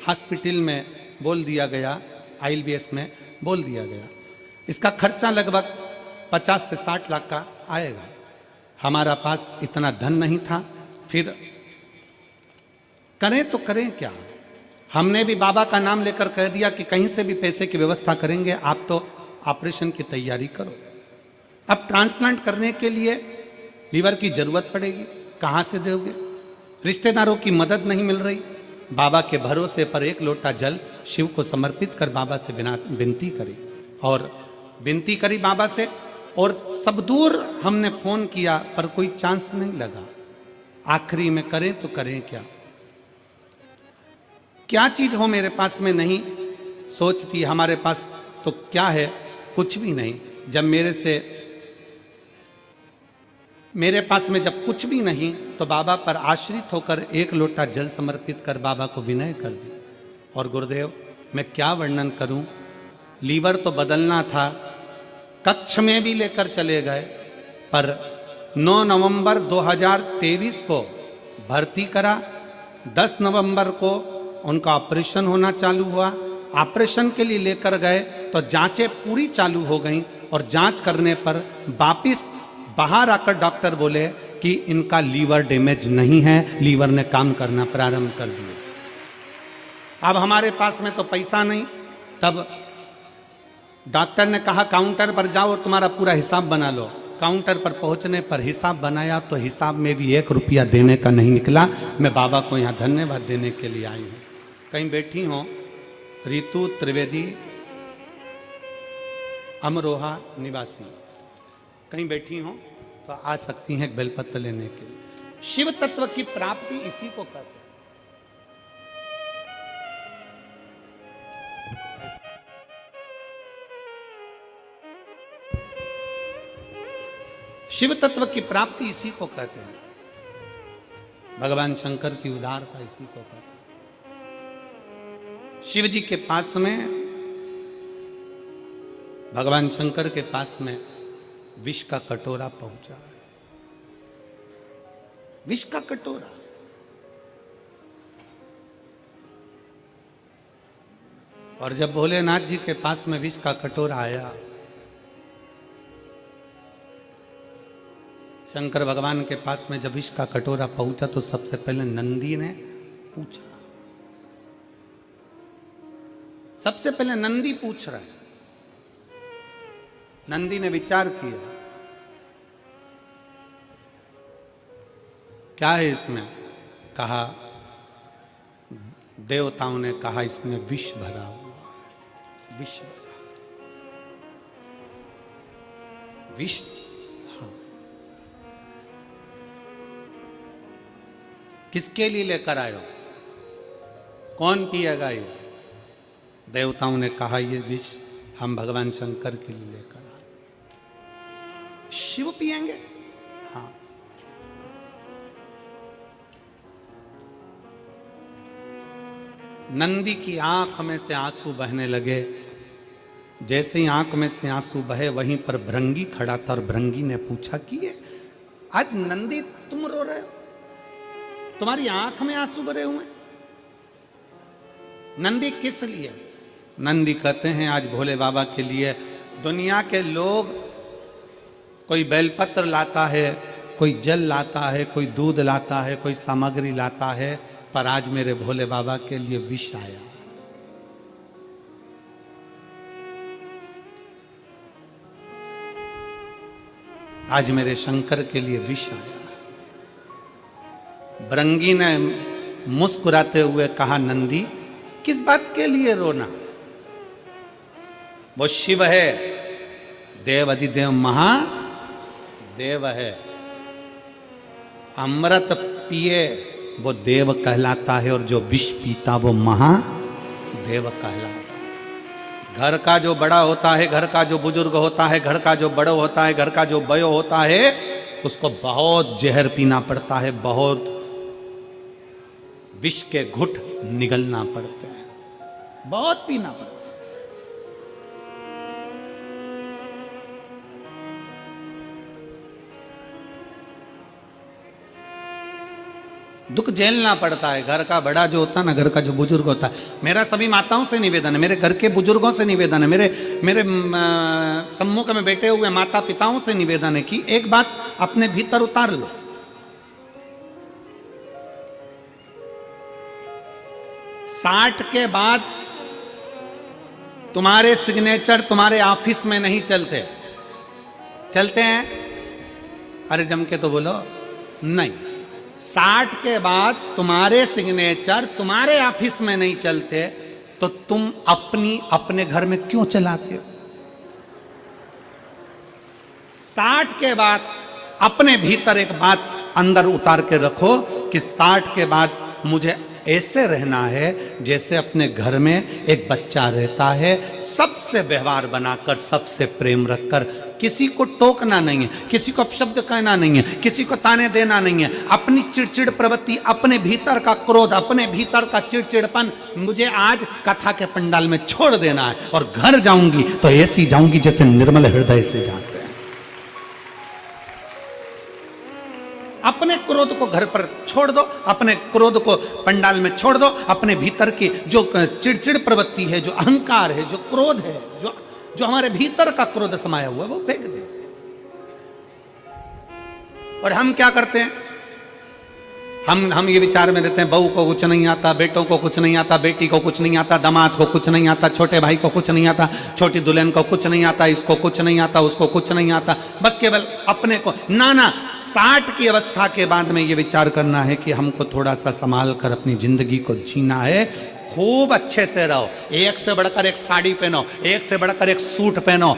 हॉस्पिटल में बोल दिया गया, ILBS में बोल दिया गया। इसका खर्चा लगभग 50 से 60 लाख का आएगा। हमारा पास इतना धन नहीं था, फिर करें तो करें क्या? हमने भी बाबा का नाम लेकर कह दिया कि कहीं से भी पैसे की व्यवस्था करेंगे, आप तो ऑपरेशन की तैयारी करो। अब ट्रांसप्लांट करने के लिए लीवर की जरूरत पड़ेगी, कहाँ से दोगे? रिश्तेदारों की मदद नहीं मिल रही। बाबा के भरोसे पर 1 लोटा जल शिव को समर्पित कर बाबा से विनती करी और विनती करी बाबा से, और सब दूर हमने फ़ोन किया पर कोई चांस नहीं लगा। आखिरी में करें तो करें क्या? क्या चीज़ हो मेरे पास में नहीं? सोचती हमारे पास तो क्या है, कुछ भी नहीं। जब मेरे पास में जब कुछ भी नहीं तो बाबा पर आश्रित होकर 1 लोटा जल समर्पित कर बाबा को विनय कर दी। और गुरुदेव मैं क्या वर्णन करूं, लीवर तो बदलना था, कक्ष में भी लेकर चले गए, पर 9 नवंबर 2023 को भर्ती करा। 10 नवंबर को उनका ऑपरेशन होना चालू हुआ। ऑपरेशन के लिए लेकर गए तो जांचें पूरी चालू हो गई और जांच करने पर वापिस बाहर आकर डॉक्टर बोले कि इनका लीवर डैमेज नहीं है, लीवर ने काम करना प्रारंभ कर दिया। अब हमारे पास में तो पैसा नहीं। तब डॉक्टर ने कहा काउंटर पर जाओ और तुम्हारा पूरा हिसाब बना लो। काउंटर पर पहुंचने पर हिसाब बनाया तो हिसाब में भी 1 रुपया देने का नहीं निकला। मैं बाबा को यहाँ धन्यवाद देने के लिए आई हूँ। कहीं बैठी हो रितु त्रिवेदी, अमरोहा निवासी, कहीं बैठी हो तो आ सकती हैं बेलपत्र लेने के लिए। शिव तत्व की प्राप्ति इसी को कहते हैं। शिव तत्व की प्राप्ति इसी को कहते हैं। भगवान शंकर की उदारता इसी को कहते हैं। शिव जी के पास में, भगवान शंकर के पास में विष का कटोरा पहुंचा। विष का कटोरा, और जब भोलेनाथ जी के पास में विष का कटोरा आया, शंकर भगवान के पास में जब विष का कटोरा पहुंचा तो सबसे पहले नंदी ने पूछा। सबसे पहले नंदी पूछ रहा है। नंदी ने विचार किया, क्या है इसमें? कहा, देवताओं ने कहा इसमें विष भरा हुआ है, विष भरा, विष। हाँ, किसके लिए लेकर आयो? कौन पिएगा ये? देवताओं ने कहा ये विष हम भगवान शंकर के लिए लेकर आए। शिव पिएंगे? हाँ। नंदी की आंख में से आंसू बहने लगे। जैसे ही आंख में से आंसू बहे वहीं पर भृंगी खड़ा था और भृंगी ने पूछा कि ये आज नंदी तुम रो रहे हो, तुम्हारी आंख में आंसू भरे हुए? नंदी किस लिए? नंदी कहते हैं आज भोले बाबा के लिए। दुनिया के लोग, कोई बेलपत्र लाता है, कोई जल लाता है, कोई दूध लाता है, कोई सामग्री लाता है, पर आज मेरे भोले बाबा के लिए विष आया। आज मेरे शंकर के लिए विष आया। बरंगी ने मुस्कुराते हुए कहा, नंदी किस बात के लिए रोना? वो शिव है, देव अधिदेव महादेव है। अमृत पिए वो देव कहलाता है, और जो विष पीता वो महादेव कहलाता है। घर का जो बड़ा होता है, घर का जो बुजुर्ग होता है, घर का जो बड़ो होता है, घर का जो बयो होता है, उसको बहुत जहर पीना पड़ता है, बहुत विष के घुट निगलना पड़ते हैं, बहुत पीना पड़ता है। दुख झेलना पड़ता है। घर का बड़ा जो होता है ना, घर का जो बुजुर्ग होता है, मेरा सभी माताओं से निवेदन है, मेरे घर के बुजुर्गों से निवेदन है, मेरे सम्मुख में बैठे हुए माता पिताओं से निवेदन है कि एक बात अपने भीतर उतार लो। साठ के बाद तुम्हारे सिग्नेचर तुम्हारे ऑफिस में नहीं चलते। चलते हैं? अरे जम के तो बोलो नहीं। 60 के बाद तुम्हारे सिग्नेचर तुम्हारे ऑफिस में नहीं चलते, तो तुम अपने घर में क्यों चलाते हो? 60 के बाद अपने भीतर एक बात अंदर उतार के रखो कि 60 के बाद मुझे ऐसे रहना है जैसे अपने घर में एक बच्चा रहता है, सबसे व्यवहार बनाकर, सबसे प्रेम रखकर, किसी को टोकना नहीं है, किसी को अपशब्द कहना नहीं है, किसी को ताने देना नहीं है। अपनी चिड़चिड़ प्रवृत्ति, अपने भीतर का क्रोध, अपने भीतर का चिड़चिड़पन मुझे आज कथा के पंडाल में छोड़ देना है, और घर जाऊंगी तो ऐसी जाऊंगी जैसे निर्मल हृदय से जाते हैं। अपने क्रोध को घर पर छोड़ दो, अपने क्रोध को पंडाल में छोड़ दो, अपने भीतर की जो चिड़चिड़ प्रवृत्ति है, जो अहंकार है, जो क्रोध है, जो हमारे भीतर का क्रोध समाया हुआ है, वो फेंक दे। और हम क्या करते हैं? हम ये विचार में रहते हैं, बहू को कुछ नहीं आता, बेटों को कुछ नहीं आता, बेटी को कुछ नहीं आता, दामाद को कुछ नहीं आता, छोटे भाई को कुछ नहीं आता, छोटी दुल्हन को कुछ नहीं आता, इसको कुछ नहीं आता, उसको कुछ नहीं आता, बस केवल अपने को। ना 60 की अवस्था के बाद में ये विचार करना है कि हमको थोड़ा सा संभाल कर अपनी जिंदगी को जीना है। खूब अच्छे से रहो, एक से बढ़कर एक साड़ी पहनो, एक से बढ़कर एक सूट पहनो।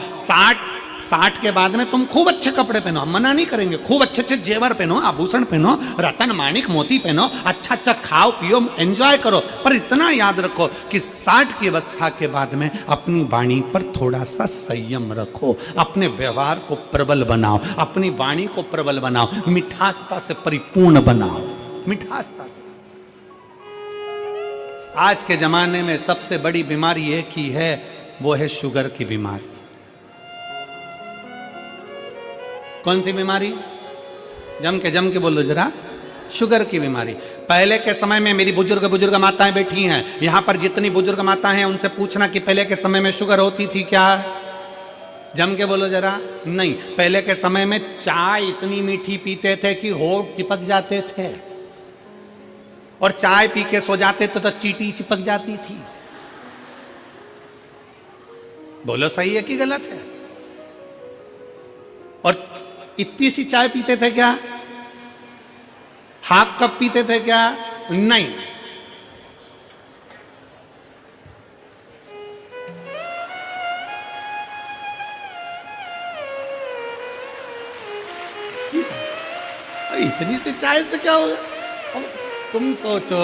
60 के बाद में तुम खूब अच्छे कपड़े पहनो, हम मना नहीं करेंगे, खूब अच्छे अच्छे जेवर पहनो, आभूषण पहनो, रतन माणिक मोती पहनो, अच्छा अच्छा खाओ पियो, एंजॉय करो। पर इतना याद रखो कि 60 की अवस्था के बाद में अपनी वाणी पर थोड़ा सा संयम रखो, अपने व्यवहार को प्रबल बनाओ, अपनी वाणी को प्रबल बनाओ, मिठासता से परिपूर्ण बनाओ, मिठासता से। आज के जमाने में सबसे बड़ी बीमारी एक ही है, वो है शुगर की बीमारी। कौन सी बीमारी? जम के बोलो जरा। शुगर की बीमारी। पहले के समय में मेरी बुजुर्ग माताएं बैठी हैं यहां पर, जितनी बुजुर्ग माताएं हैं उनसे पूछना कि पहले के समय में शुगर होती थी क्या? जम के बोलो जरा। नहीं, पहले के समय में चाय इतनी मीठी पीते थे कि होठ चिपक जाते थे, और चाय पी के सो जाते थे तो चींटी चिपक जाती थी। बोलो सही है कि गलत है? और इतनी सी चाय पीते थे क्या? हाफ कप पीते थे क्या? नहीं। इतनी सी चाय से क्या होगा? तुम सोचो,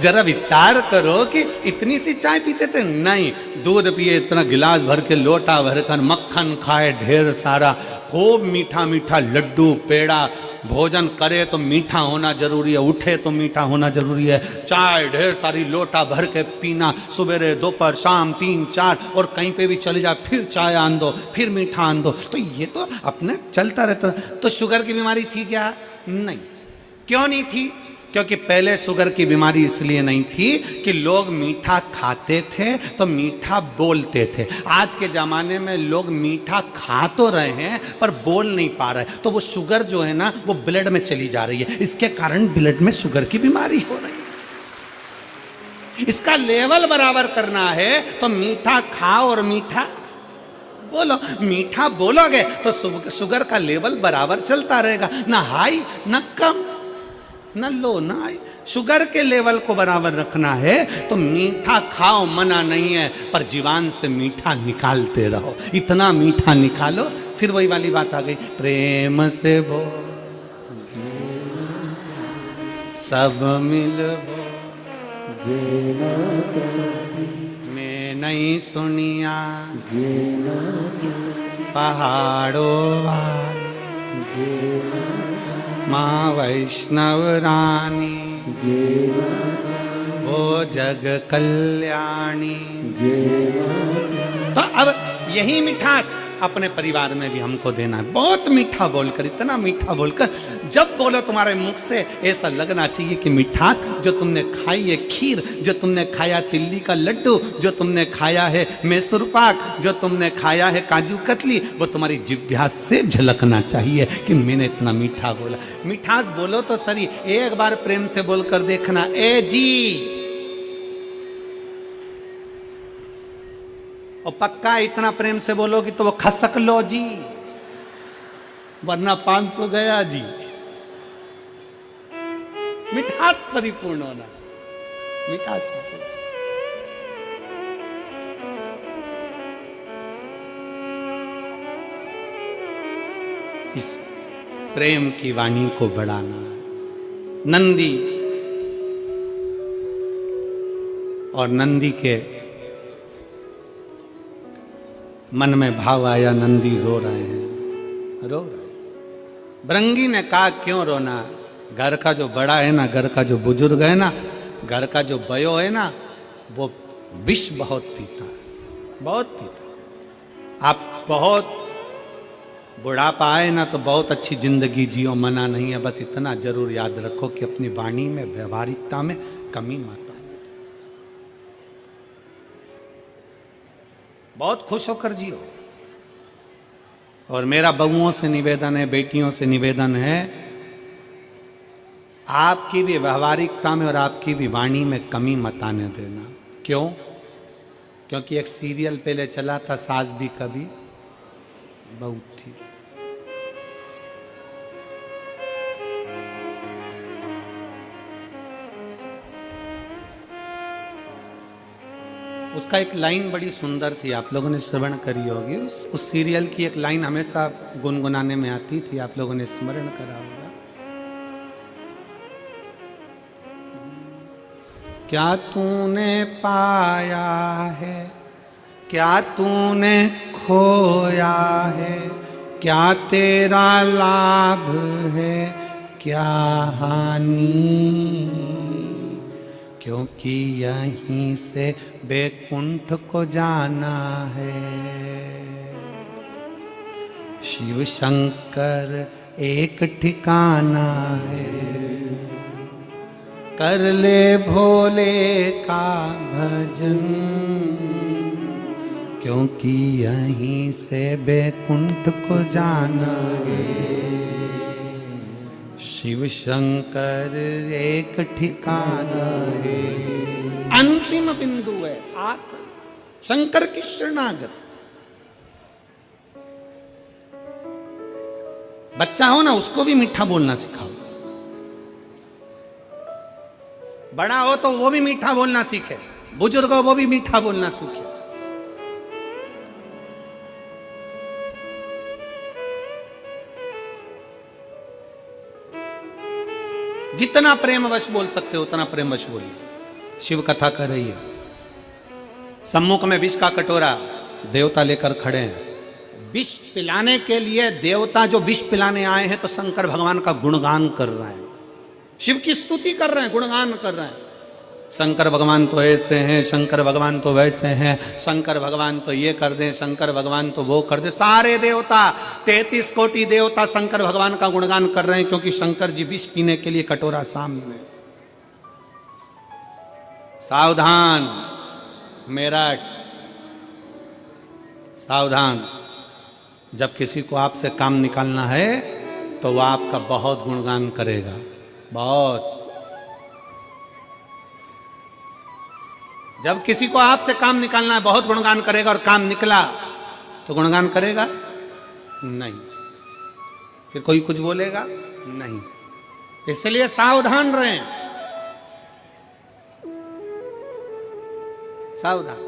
जरा विचार करो कि इतनी सी चाय पीते थे। नहीं, दूध पिए इतना गिलास भर के, लोटा भरकर, मक्खन खाए ढेर सारा, खूब मीठा मीठा लड्डू पेड़ा, भोजन करे तो मीठा होना जरूरी है, उठे तो मीठा होना जरूरी है। चाय ढेर सारी लोटा भर के पीना, सुबह दोपहर शाम 3-4, और कहीं पे भी चले जाए फिर चाय आन दो, फिर मीठा आन दो। तो ये तो अपने चलता रहता। तो शुगर की बीमारी थी क्या? नहीं। क्यों नहीं थी? क्योंकि पहले शुगर की बीमारी इसलिए नहीं थी कि लोग मीठा खाते थे तो मीठा बोलते थे। आज के ज़माने में लोग मीठा खा तो रहे हैं पर बोल नहीं पा रहे, तो वो शुगर जो है ना वो ब्लड में चली जा रही है, इसके कारण ब्लड में शुगर की बीमारी हो रही है। इसका लेवल बराबर करना है तो मीठा खाओ और मीठा बोलो। मीठा बोलोगे तो शुगर का लेवल बराबर चलता रहेगा, ना हाई ना कम ना लो ना हाई। शुगर के लेवल को बराबर रखना है तो मीठा खाओ, मना नहीं है, पर जीवान से मीठा निकालते रहो। इतना मीठा निकालो, फिर वही वाली बात आ गई, प्रेम से वो सब मिल वो मैं नहीं सुनिया पहाड़ों वाली माँ वैष्णव रानी वो जग कल्याणी। तो अब यही मिठास अपने परिवार में भी हमको देना है। बहुत मीठा बोलकर, इतना मीठा बोलकर, जब बोलो तुम्हारे मुख से ऐसा लगना चाहिए कि मिठास जो तुमने खाई है खीर, जो तुमने खाया तिल्ली का लड्डू, जो तुमने खाया है मैसूर पाक, जो तुमने खाया है काजू कतली, वो तुम्हारी जिह्वा से झलकना चाहिए कि मैंने इतना मीठा बोला। मिठास बोलो तो सही, एक बार प्रेम से बोलकर देखना, ए जी, और पक्का इतना प्रेम से बोलोगी तो वो खसक लो जी, वरना 500 गया जी। मिठास परिपूर्ण होना चाहिए, मिठास परिपूर्ण। इस प्रेम की वाणी को बढ़ाना। नंदी और नंदी के मन में भाव आया, नंदी रो रहे हैं, रो रहे। भृंगी ने कहा क्यों रोना, घर का जो बड़ा है ना, घर का जो बुजुर्ग है ना, घर का जो बयो है ना, वो विष बहुत पीता है, बहुत पीता। आप बहुत बुढ़ापा आए ना तो बहुत अच्छी जिंदगी जियो, मना नहीं है, बस इतना जरूर याद रखो कि अपनी वाणी में, व्यवहारिकता में कमी मत। बहुत खुश होकर जियो। और मेरा बहुओं से निवेदन है, बेटियों से निवेदन है, आपकी भी व्यवहारिकता में और आपकी भी वाणी में कमी मत आने देना। क्यों? क्योंकि एक सीरियल पहले चला था, सास भी कभी बहू थी। उसका एक लाइन बड़ी सुंदर थी, आप लोगों ने श्रवण करी होगी। उस सीरियल की एक लाइन हमेशा गुनगुनाने में आती थी, आप लोगों ने स्मरण करा होगा। क्या तूने पाया है, क्या तूने खोया है, क्या तेरा लाभ है, क्या हानि, क्योंकि यहीं से बैकुंठ को जाना है। शिव शंकर एक ठिकाना है, कर ले भोले का भजन, क्योंकि यहीं से बैकुंठ को जाना है। शिव शंकर एक ठिकाना है, अंतिम बिंदु है, आकर शंकर की शरणागत। बच्चा हो ना, उसको भी मीठा बोलना सिखाओ। बड़ा हो तो वो भी मीठा बोलना सीखे, बुजुर्ग हो वो भी मीठा बोलना सीखे। जितना प्रेमवश बोल सकते हो उतना प्रेमवश बोलिए। शिव कथा कर रही है, सम्मुख में विष का कटोरा, देवता लेकर खड़े हैं। विष पिलाने के लिए देवता जो विष पिलाने आए हैं तो शंकर भगवान का गुणगान कर रहे हैं, शिव की स्तुति कर रहे हैं, गुणगान कर रहे हैं। शंकर भगवान तो ऐसे हैं, शंकर भगवान तो वैसे हैं, शंकर भगवान तो ये कर दें, शंकर भगवान तो वो कर दे। सारे देवता 33 कोटि देवता शंकर भगवान का गुणगान कर रहे हैं, क्योंकि शंकर जी विष पीने के लिए कटोरा सामने। सावधान मेरठ, सावधान। जब किसी को आपसे काम निकालना है तो वह आपका बहुत गुणगान करेगा, बहुत। जब किसी को आपसे काम निकालना है बहुत गुणगान करेगा, और काम निकला तो गुणगान करेगा नहीं, फिर कोई कुछ बोलेगा नहीं। इसलिए सावधान रहें, सावधान।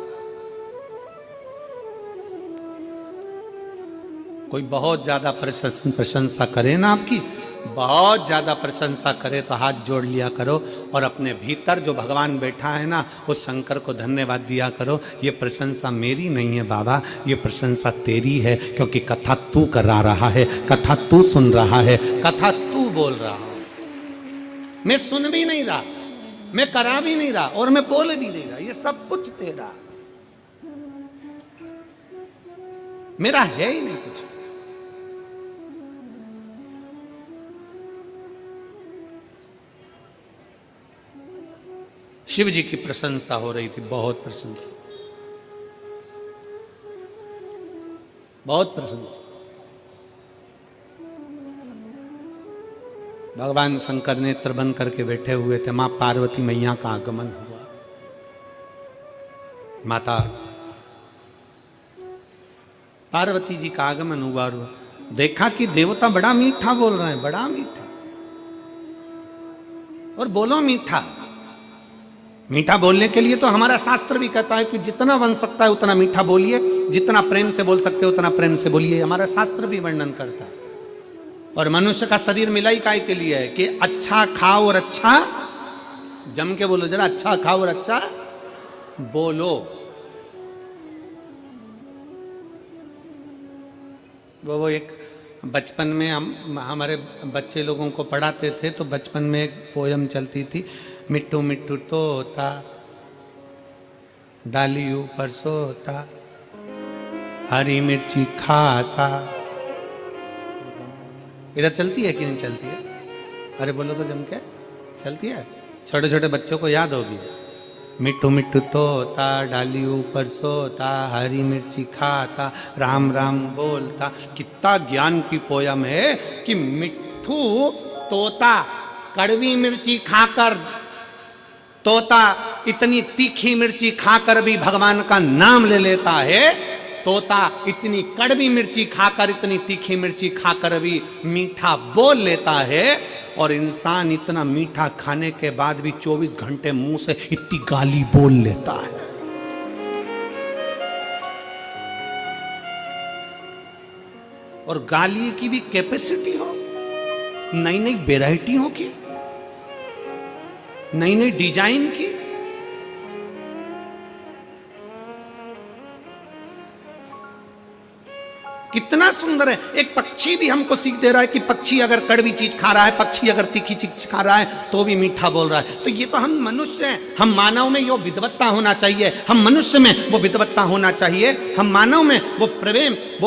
कोई बहुत ज्यादा प्रशंसा करे ना आपकी, बहुत ज्यादा प्रशंसा करे तो हाथ जोड़ लिया करो और अपने भीतर जो भगवान बैठा है ना उस शंकर को धन्यवाद दिया करो। ये प्रशंसा मेरी नहीं है बाबा, ये प्रशंसा तेरी है, क्योंकि कथा तू करा रहा है, कथा तू सुन रहा है, कथा तू बोल रहा है। मैं सुन भी नहीं रहा, मैं करा भी नहीं रहा, और मैं बोल भी नहीं रहा, ये सब कुछ तेरा, मेरा है ही नहीं कुछ। शिव जी की प्रशंसा हो रही थी, बहुत प्रशंसा, बहुत प्रशंसा। भगवान शंकर नेत्र बंद करके बैठे हुए थे, मां पार्वती मैया का आगमन हुआ। माता पार्वती जी का आगमन हुआ और देखा कि देवता बड़ा मीठा बोल रहे हैं, बड़ा मीठा। और बोलो मीठा, मीठा बोलने के लिए तो हमारा शास्त्र भी कहता है कि जितना बन सकता है उतना मीठा बोलिए, जितना प्रेम से बोल सकते हो उतना प्रेम से बोलिए, हमारा शास्त्र भी वर्णन करता है। और मनुष्य का शरीर मिलाई काय के लिए है कि अच्छा खाओ और अच्छा, जम के बोलो जरा, अच्छा खाओ और अच्छा बोलो। वो एक बचपन में हम हमारे बच्चे लोगों को पढ़ाते थे, तो बचपन में एक पोयम चलती थी, मिट्टू मिट्टू तोता डाली ऊपर सोता, हरी मिर्ची खाता। इधर चलती है कि नहीं चलती है? अरे बोलो तो जम के, चलती है? छोटे छोटे बच्चों को याद होगी। मिट्टू मिट्टू तोता डाली ऊपर सोता, हरी मिर्ची खाता, राम राम बोलता। कितना ज्ञान की पोयम है कि मिट्टू तोता कड़वी मिर्ची खाकर, तोता इतनी तीखी मिर्ची खाकर भी भगवान का नाम ले लेता है, तोता इतनी कड़वी मिर्ची खाकर, इतनी तीखी मिर्ची खाकर भी मीठा बोल लेता है, और इंसान इतना मीठा खाने के बाद भी 24 घंटे मुंह से इतनी गाली बोल लेता है। और गाली की भी कैपेसिटी हो, नई नई वेराइटी हो की, नई नई डिजाइन की। कितना सुंदर है। एक पक्षी भी हमको सीख दे रहा है कि पक्षी अगर कड़वी चीज खा रहा है, पक्षी अगर तीखी चीज खा रहा है तो भी मीठा बोल रहा है। तो ये तो हम मनुष्य हैं, हम मानव में ये विद्वत्ता होना चाहिए, हम मनुष्य में वो विद्वत्ता होना चाहिए, हम मानव में वो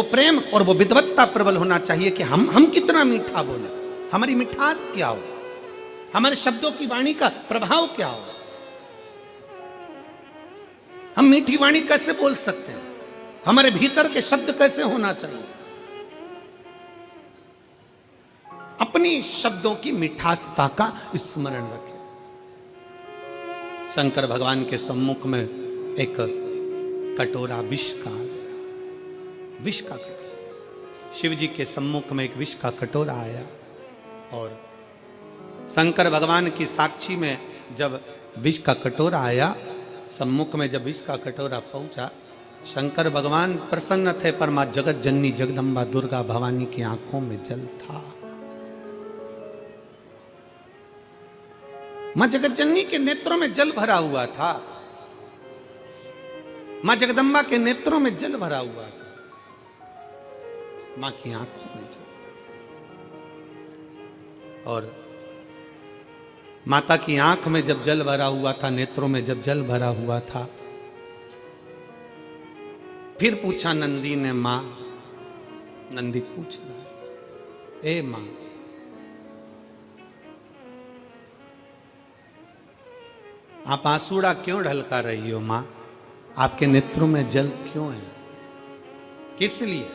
प्रेम और वो विद्वत्ता प्रबल होना चाहिए कि हम कितना मीठा बोले, हमारी मिठास क्या हो, हमारे शब्दों की वाणी का प्रभाव क्या हो। हम मीठी वाणी कैसे बोल सकते हैं, हमारे भीतर के शब्द कैसे होना चाहिए। अपनी शब्दों की मिठासता का स्मरण रखें। शंकर भगवान के सम्मुख में एक कटोरा विष का आ गया, विष का कटोरा। शिव जी के सम्मुख में एक विष का कटोरा आया, और शंकर भगवान की साक्षी में जब विष का कटोरा आया, सम्मुख में जब विष का कटोरा पहुंचा, शंकर भगवान प्रसन्न थे, पर मां जगत जननी जगदम्बा दुर्गा भवानी की आंखों में जल था। मां जगत जननी के नेत्रों में जल भरा हुआ था, मां जगदम्बा के नेत्रों में जल भरा हुआ था, मां की आंखों में जल। और माता की आंख में जब जल भरा हुआ था, नेत्रों में जब जल भरा हुआ था, फिर पूछा नंदी ने, मां, नंदी पूछ रहा, ए मां, आप आंसुड़ा क्यों ढलका रही हो माँ? आपके नेत्रों में जल क्यों है? किस लिए?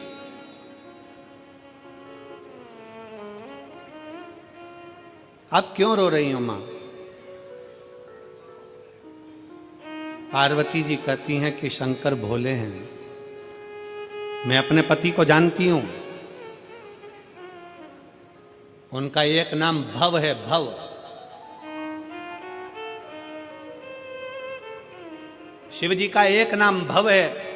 आप क्यों रो रही हो माँ? पार्वती जी कहती हैं कि शंकर भोले हैं। मैं अपने पति को जानती हूं, उनका एक नाम भव है, भव। शिव जी का एक नाम भव है,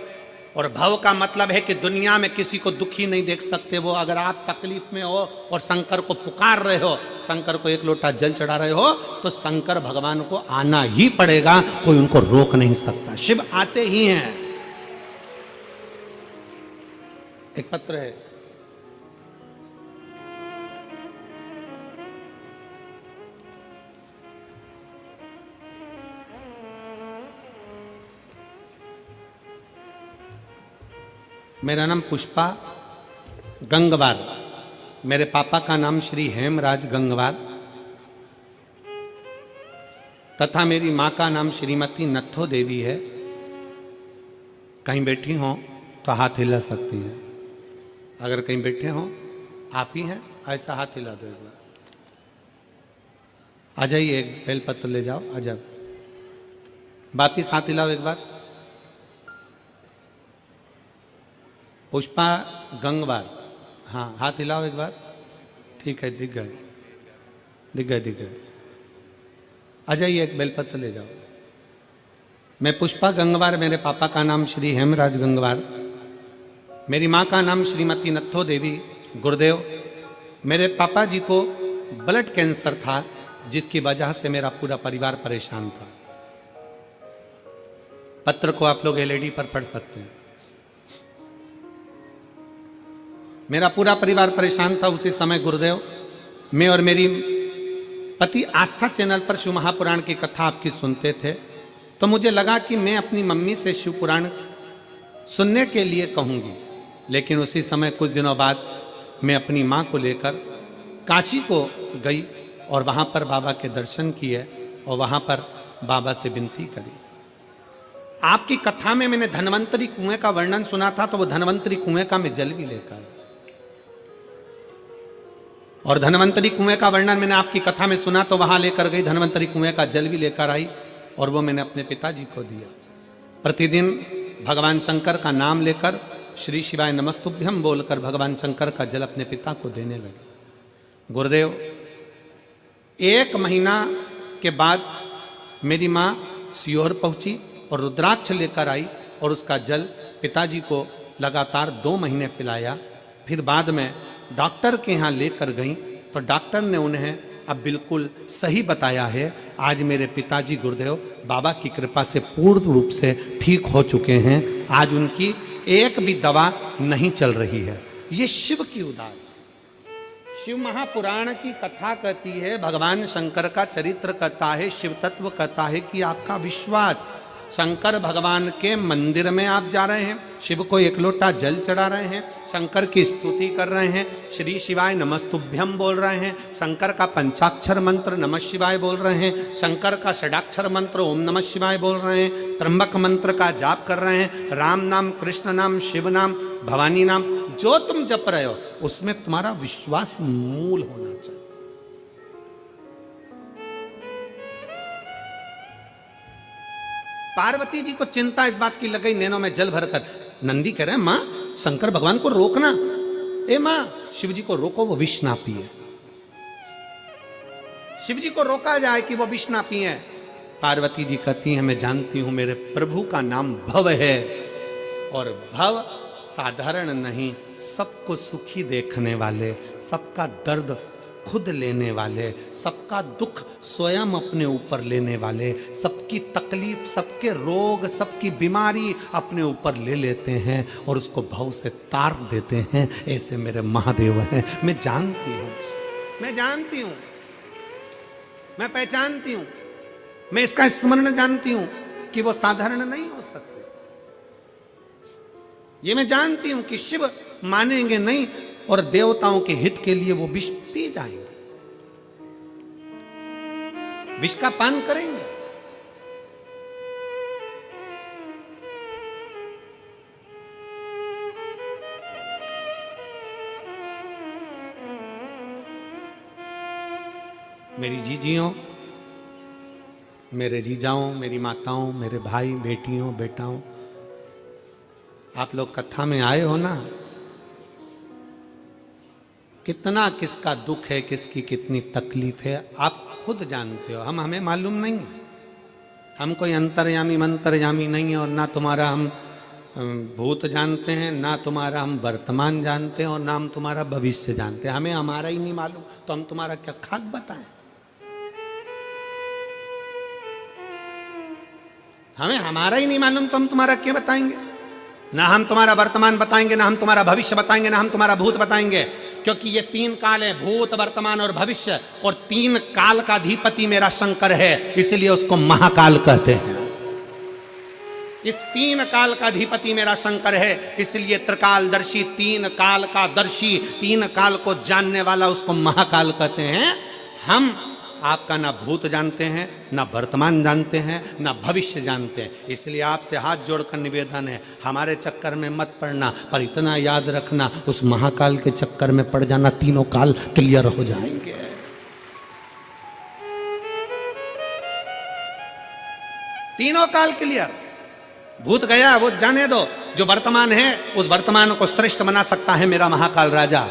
और भव का मतलब है कि दुनिया में किसी को दुखी नहीं देख सकते वो। अगर आप तकलीफ में हो और शंकर को पुकार रहे हो, शंकर को एक लोटा जल चढ़ा रहे हो, तो शंकर भगवान को आना ही पड़ेगा, कोई उनको रोक नहीं सकता। शिव आते ही हैं। एक पत्र है, मेरा नाम पुष्पा गंगवार, मेरे पापा का नाम श्री हेमराज गंगवार तथा मेरी माँ का नाम श्रीमती नत्थो देवी है। कहीं बैठी हो तो हाथ हिला सकती हैं। अगर कहीं बैठे हो, आप ही हैं, ऐसा हाथ हिला दो एक बार। आ जाइए, एक बेलपत्र ले जाओ, आ जाओ। वापिस हाथ हिलाओ एक बार। पुष्पा गंगवार, हाँ हाथ हिलाओ एक बार। ठीक है, दिख गए, दिख गए, दिख गए। आ जाइए, एक बेलपत्र ले जाओ। मैं पुष्पा गंगवार, मेरे पापा का नाम श्री हेमराज गंगवार, मेरी माँ का नाम श्रीमती नत्थो देवी। गुरुदेव, मेरे पापा जी को ब्लड कैंसर था, जिसकी वजह से मेरा पूरा परिवार परेशान था। पत्र को आप लोग एलईडी पर पढ़ सकते हैं। मेरा पूरा परिवार परेशान था उसी समय। गुरुदेव, मैं और मेरी पति आस्था चैनल पर शिव महापुराण की कथा आपकी सुनते थे, तो मुझे लगा कि मैं अपनी मम्मी से शिव पुराण सुनने के लिए कहूँगी। लेकिन उसी समय कुछ दिनों बाद मैं अपनी माँ को लेकर काशी को गई और वहाँ पर बाबा के दर्शन किए और वहाँ पर बाबा से विनती करी। आपकी कथा में मैंने धन्वंतरी कुएं का वर्णन सुना था, तो वो धन्वंतरी कुएं का मैं जल भी लेकर, और धन्वंतरी कुएं का वर्णन मैंने आपकी कथा में सुना तो वहां लेकर गई, धन्वंतरी कुएं का जल भी लेकर आई और वो मैंने अपने पिताजी को दिया। प्रतिदिन भगवान शंकर का नाम लेकर श्री शिवाय नमस्तुभ्यम बोलकर भगवान शंकर का जल अपने पिता को देने लगे। गुरुदेव, 1 महीना के बाद मेरी माँ सीहोर पहुंची और रुद्राक्ष लेकर आई और उसका जल पिताजी को लगातार 2 महीने पिलाया। फिर बाद में डॉक्टर के यहाँ लेकर गई तो डॉक्टर ने उन्हें अब बिल्कुल सही बताया है। आज मेरे पिताजी गुरुदेव बाबा की कृपा से पूर्ण रूप से ठीक हो चुके हैं। आज उनकी एक भी दवा नहीं चल रही है। ये शिव की उदार, शिव महापुराण की कथा कहती है, भगवान शंकर का चरित्र कहता है, शिव तत्व कहता है कि आपका विश्वास। शंकर भगवान के मंदिर में आप जा रहे हैं, शिव को एक लोटा जल चढ़ा रहे हैं, शंकर की स्तुति कर रहे हैं, श्री शिवाय नमस्तुभ्यम बोल रहे हैं, शंकर का पंचाक्षर मंत्र नमः शिवाय बोल रहे हैं, शंकर का षडाक्षर मंत्र ओम नमः शिवाय बोल रहे हैं, त्र्यंबक मंत्र का जाप कर रहे हैं, राम नाम, कृष्ण नाम, शिव नाम, भवानी नाम, जो तुम जप रहे हो उसमें तुम्हारा विश्वास मूल होना चाहिए। पार्वती जी को चिंता इस बात की लग गई, नैनों में जल भरकर। नंदी कह रहे हैं, मां शंकर भगवान को रोकना। ए मां, शिव जी को रोको, वो विष ना पिए। शिव जी को रोका जाए कि वो विष ना पिए। पार्वती जी कहती हैं, मैं जानती हूं मेरे प्रभु का नाम भव है, और भव साधारण नहीं, सबको सुखी देखने वाले, सबका दर्द खुद लेने वाले, सबका दुख स्वयं अपने ऊपर लेने वाले, सबकी तकलीफ, सबके रोग, सबकी बीमारी अपने ऊपर ले लेते हैं और उसको भव से तार देते हैं। ऐसे मेरे महादेव हैं। मैं जानती हूँ, मैं जानती हूँ, मैं पहचानती हूँ, मैं इसका स्मरण जानती हूँ कि वो साधारण नहीं हो सकते। ये मैं जानती हूँ कि शिव मानेंगे नहीं और देवताओं के हित के लिए वो विष पी जाएंगे, विष का पान करेंगे। मेरी जीजियों, मेरे जीजाओं, मेरी माताओं, मेरे भाई बेटियों बेटाओं, आप लोग कथा में आए हो ना, कितना किसका दुख है, किसकी कितनी तकलीफ है, आप खुद जानते हो। हमें मालूम नहीं है, हम कोई अंतर्यामी मंतर्यामी नहीं है, और ना तुम्हारा हम भूत जानते हैं, ना तुम्हारा हम वर्तमान जानते हैं, और ना हम तुम्हारा भविष्य जानते हैं। हमें हमारा ही नहीं मालूम तो हम तुम्हारा क्या खाक बताएं? हमें हमारा ही नहीं मालूम तो हम तुम्हारा क्या बताएंगे? ना हम तुम्हारा वर्तमान बताएंगे, ना हम तुम्हारा भविष्य बताएंगे, ना हम तुम्हारा भूत बताएंगे, क्योंकि ये तीन काल है, भूत वर्तमान और भविष्य, और तीन काल का अधिपति मेरा शंकर है, इसलिए उसको महाकाल कहते हैं। इस तीन काल का अधिपति मेरा शंकर है, इसलिए त्रिकालदर्शी, तीन काल का दर्शी, तीन काल को जानने वाला, उसको महाकाल कहते हैं। हम आपका ना भूत जानते हैं, ना वर्तमान जानते हैं, ना भविष्य जानते हैं, इसलिए आपसे हाथ जोड़कर निवेदन है, हमारे चक्कर में मत पड़ना, पर इतना याद रखना, उस महाकाल के चक्कर में पड़ जाना, तीनों काल क्लियर हो जाएंगे। तीनों काल क्लियर। भूत गया वो जाने दो, जो वर्तमान है उस वर्तमान को श्रेष्ठ बना सकता है मेरा महाकाल राजा,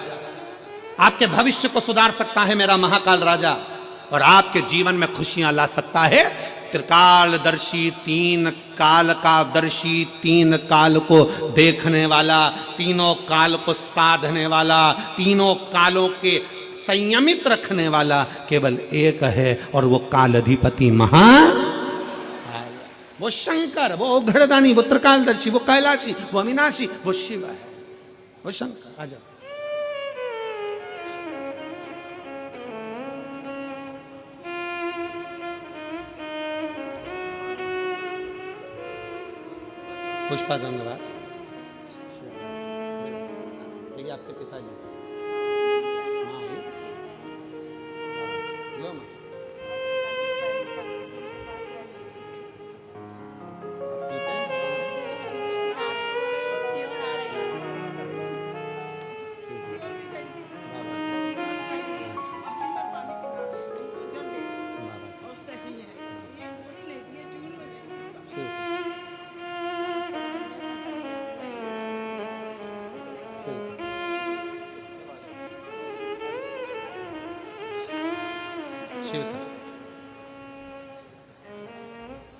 आपके भविष्य को सुधार सकता है मेरा महाकाल राजा, और आपके जीवन में खुशियां ला सकता है त्रिकालदर्शी, तीन काल का दर्शी, तीन काल को देखने वाला, तीनों काल को साधने वाला, तीनों कालों के संयमित रखने वाला केवल एक है, और वो कालाधिपति वो शंकर, वो उघड़दानी, वो त्रिकालदर्शी, वो कैलाशी, वो अविनाशी, वो शिव है, वो शंकर। आ जाओ। पुष्पा गंगवार, ये आपके पिताजी माँ है, लो माँ।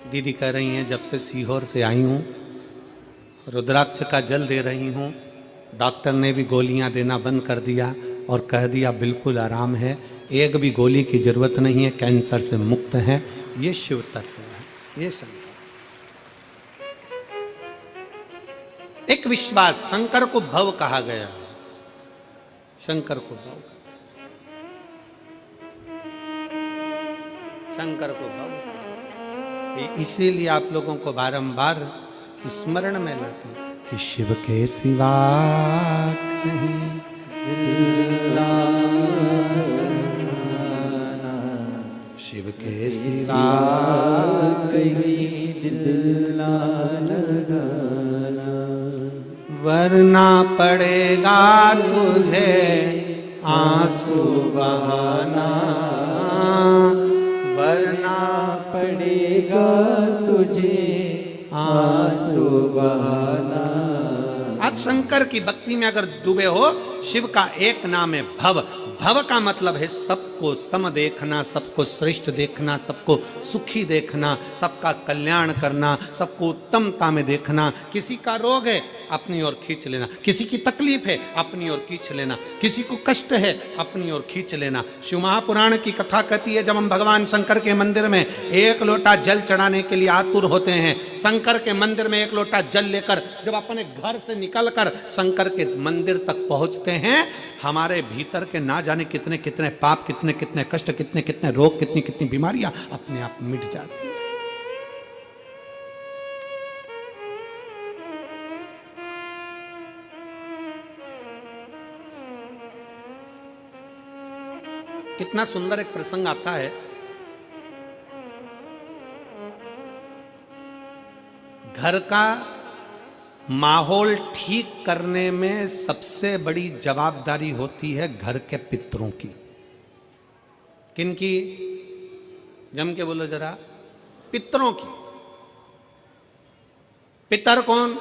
दीदी कह रही हैं जब से सीहोर से आई हूँ, रुद्राक्ष का जल दे रही हूँ, डॉक्टर ने भी गोलियां देना बंद कर दिया और कह दिया बिल्कुल आराम है, एक भी गोली की जरूरत नहीं है, कैंसर से मुक्त है। ये शिव तत्व है, ये शंकर। एक विश्वास, शंकर को भव कहा गया, शंकर को भव, शंकर को भव, इसीलिए आप लोगों को बारंबार स्मरण में लाते हैं कि शिव के सिवा कहीं शिव के सिवा कहीं दिल ना लगाना, वरना पड़ेगा तुझे आंसू बहाना, वरना पड़ेगा तुझे आंसू बहाना। आप शंकर की भक्ति में अगर डूबे हो, शिव का एक नाम है भव। भव का मतलब है सबको सम देखना, सबको श्रेष्ठ देखना, सबको सुखी देखना, सबका कल्याण करना, सबको उत्तमता में देखना। किसी का रोग है अपनी ओर खींच लेना, किसी की तकलीफ है अपनी ओर खींच लेना, किसी को कष्ट है अपनी ओर खींच लेना। शिव महापुराण की कथा कहती है जब हम भगवान शंकर के मंदिर में एक लोटा जल चढ़ाने के लिए आतुर होते हैं, शंकर के मंदिर में एक लोटा जल लेकर जब अपने घर से निकलकर शंकर के मंदिर तक पहुंचते हैं, हमारे भीतर के ना जाने कितने कितने पाप, कितने कितने कष्ट, कितने कितने रोग, कितनी कितनी बीमारियां अपने आप मिट जाती हैं। कितना सुंदर एक प्रसंग आता है, घर का माहौल ठीक करने में सबसे बड़ी जवाबदारी होती है घर के पितरों की। किनकी? जम के बोलो जरा। पितरों की। पितर कौन?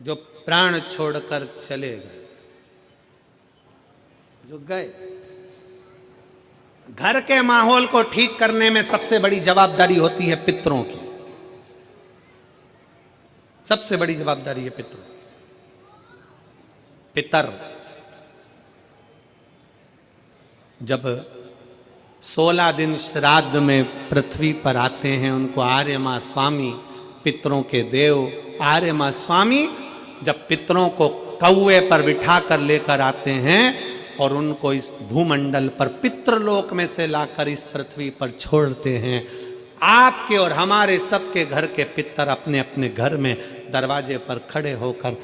जो प्राण छोड़कर चले गए, जो गए। घर के माहौल को ठीक करने में सबसे बड़ी जवाबदारी होती है पितरों की। सबसे बड़ी जवाबदारी है पितरों। पितर जब 16 दिन श्राद्ध में पृथ्वी पर आते हैं, उनको आर्य मां स्वामी, पितरों के देव आर्य मां स्वामी जब पितरों को कौवे पर बिठा कर लेकर आते हैं और उनको इस भूमंडल पर पितृलोक में से लाकर इस पृथ्वी पर छोड़ते हैं, आपके और हमारे सबके घर के पितर अपने अपने घर में दरवाजे पर खड़े होकर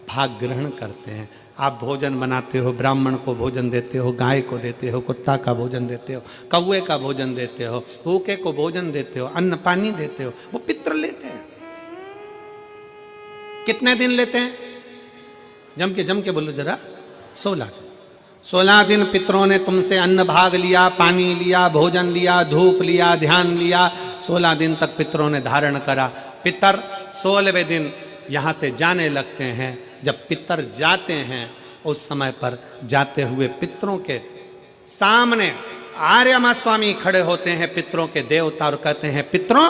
भाग ग्रहण करते हैं। आप भोजन बनाते हो, ब्राह्मण को भोजन देते हो, गाय को देते हो, कुत्ता का भोजन देते हो, कौवे का भोजन देते हो, भूखे को भोजन देते हो, अन्न पानी देते हो, वो पितर लेते हैं। कितने दिन लेते हैं? जम के बोलो जरा। 16 दिन। 16 दिन पितरों ने तुमसे अन्न भाग लिया, पानी लिया, भोजन लिया, धूप लिया, ध्यान लिया। 16 दिन तक पितरों ने धारण करा। पितर 16वें दिन यहां से जाने लगते हैं। जब पितर जाते हैं उस समय पर जाते हुए पितरों के सामने आर्य मां स्वामी खड़े होते हैं, पितरों के देवता, और कहते हैं पितरों,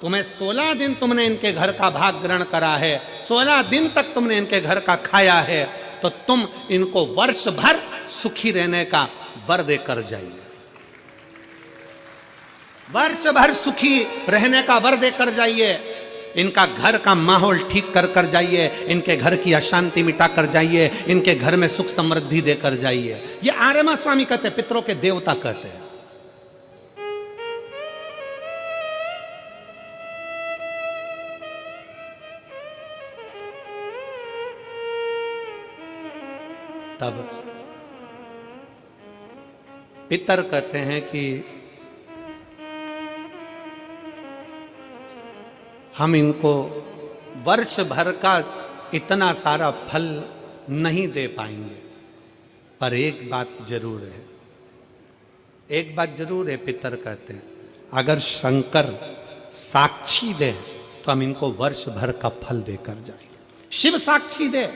तुम्हें 16 दिन तुमने इनके घर का भाग ग्रहण करा है, 16 दिन तक तुमने इनके घर का खाया है, तो तुम इनको वर्ष भर सुखी रहने का वर देकर जाइए। वर्ष भर सुखी रहने का वर देकर जाइए। इनका घर का माहौल ठीक कर कर जाइए, इनके घर की अशांति मिटा कर जाइए, इनके घर में सुख समृद्धि देकर जाइए। ये आर्य मां स्वामी कहते हैं, पितरों के देवता कहते हैं। तब पितर कहते हैं कि हम इनको वर्ष भर का इतना सारा फल नहीं दे पाएंगे, पर एक बात जरूर है, एक बात जरूर है। पितर कहते हैं अगर शंकर साक्षी दे तो हम इनको वर्ष भर का फल देकर जाएंगे। शिव साक्षी दे,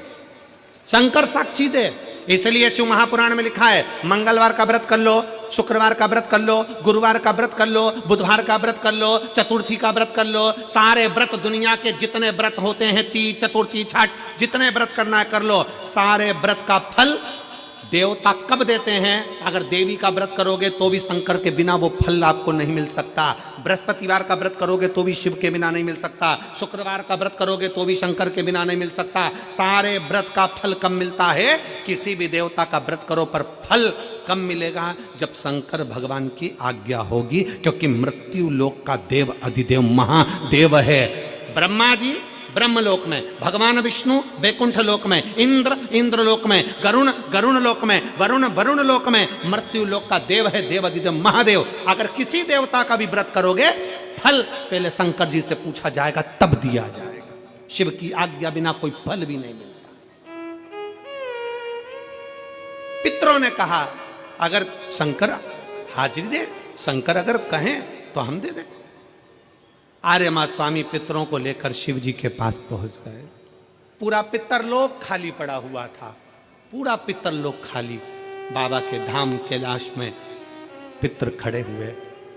शंकर साक्षी दे। इसलिए शिव महापुराण में लिखा है, मंगलवार का व्रत कर लो, शुक्रवार का व्रत कर लो, गुरुवार का व्रत कर लो, बुधवार का व्रत कर लो, चतुर्थी का व्रत कर लो। सारे व्रत, दुनिया के जितने व्रत होते हैं, तीज, चतुर्थी, छठ, जितने व्रत करना है कर लो। सारे व्रत का फल देवता कब देते हैं? अगर देवी का व्रत करोगे तो भी शंकर के बिना वो फल आपको नहीं मिल सकता। बृहस्पतिवार का व्रत करोगे तो भी शिव के बिना नहीं मिल सकता। शुक्रवार का व्रत करोगे तो भी शंकर के बिना नहीं मिल सकता। सारे व्रत का फल कब मिलता है? किसी भी देवता का व्रत करो पर फल कब मिलेगा? जब शंकर भगवान की आज्ञा होगी, क्योंकि मृत्यु लोक का देव अधिदेव महादेव है। ब्रह्मा जी ब्रह्मलोक में, भगवान विष्णु वैकुंठ लोक में, इंद्र इंद्र लोक में, गरुण गरुण लोक में, वरुण वरुण लोक में, मृत्यु लोक का देव है देव अधिदेव महादेव। अगर किसी देवता का भी व्रत करोगे, फल पहले शंकर जी से पूछा जाएगा, तब दिया जाएगा। शिव की आज्ञा बिना कोई फल भी नहीं मिलता। पितरों ने कहा अगर शंकर हाजिरी दे, शंकर अगर कहें तो हम दे दें। आर्य मां स्वामी पितरों को लेकर शिव जी के पास पहुंच गए। पूरा पितरलोक खाली पड़ा हुआ था, पूरा पितरलोक खाली। बाबा के धाम कैलाश में पितर खड़े हुए,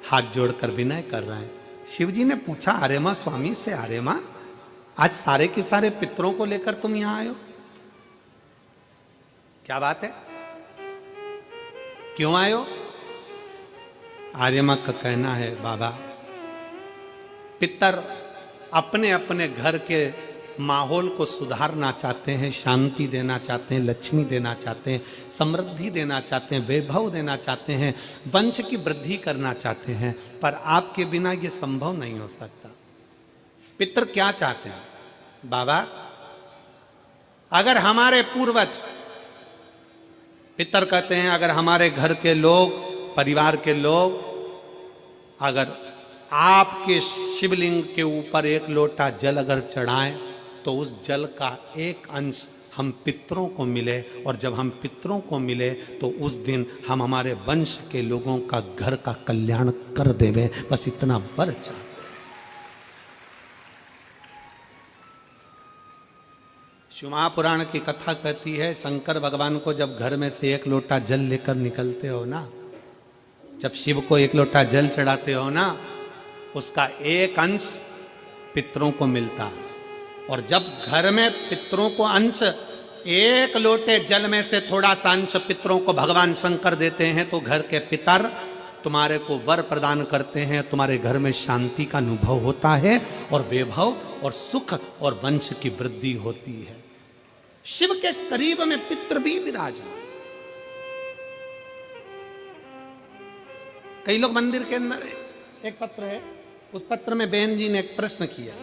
हाथ जोड़कर विनय कर रहे हैं। शिव जी ने पूछा आर्य मां स्वामी से, आर्य मां आज सारे के सारे पितरों को लेकर तुम यहां आए हो, क्या बात है, क्यों आए हो? आर्य मां का कहना है, बाबा पितर अपने अपने घर के माहौल को सुधारना चाहते हैं, शांति देना चाहते हैं, लक्ष्मी देना चाहते हैं, समृद्धि देना चाहते हैं, वैभव देना चाहते हैं, वंश की वृद्धि करना चाहते हैं, पर आपके बिना ये संभव नहीं हो सकता। पितर क्या चाहते हैं? बाबा अगर हमारे पूर्वज, पितर कहते हैं अगर हमारे घर के लोग, परिवार के लोग अगर आपके शिवलिंग के ऊपर एक लोटा जल अगर चढ़ाएं तो उस जल का एक अंश हम पितरों को मिले, और जब हम पितरों को मिले तो उस दिन हम हमारे वंश के लोगों का घर का कल्याण कर देवे। बस इतना वर चाहते। शिव महापुराण की कथा कहती है, शंकर भगवान को जब घर में से एक लोटा जल लेकर निकलते हो ना, जब शिव को एक लोटा जल चढ़ाते हो ना, उसका एक अंश पितरों को मिलता है। और जब घर में पितरों को अंश, एक लोटे जल में से थोड़ा सा अंश पितरों को भगवान शंकर देते हैं, तो घर के पितर तुम्हारे को वर प्रदान करते हैं, तुम्हारे घर में शांति का अनुभव होता है और वैभव और सुख और वंश की वृद्धि होती है। शिव के करीब में पितृ भी विराजमान। कई लोग मंदिर के अंदर, एक पत्र है, उस पत्र में बहन जी ने एक प्रश्न किया।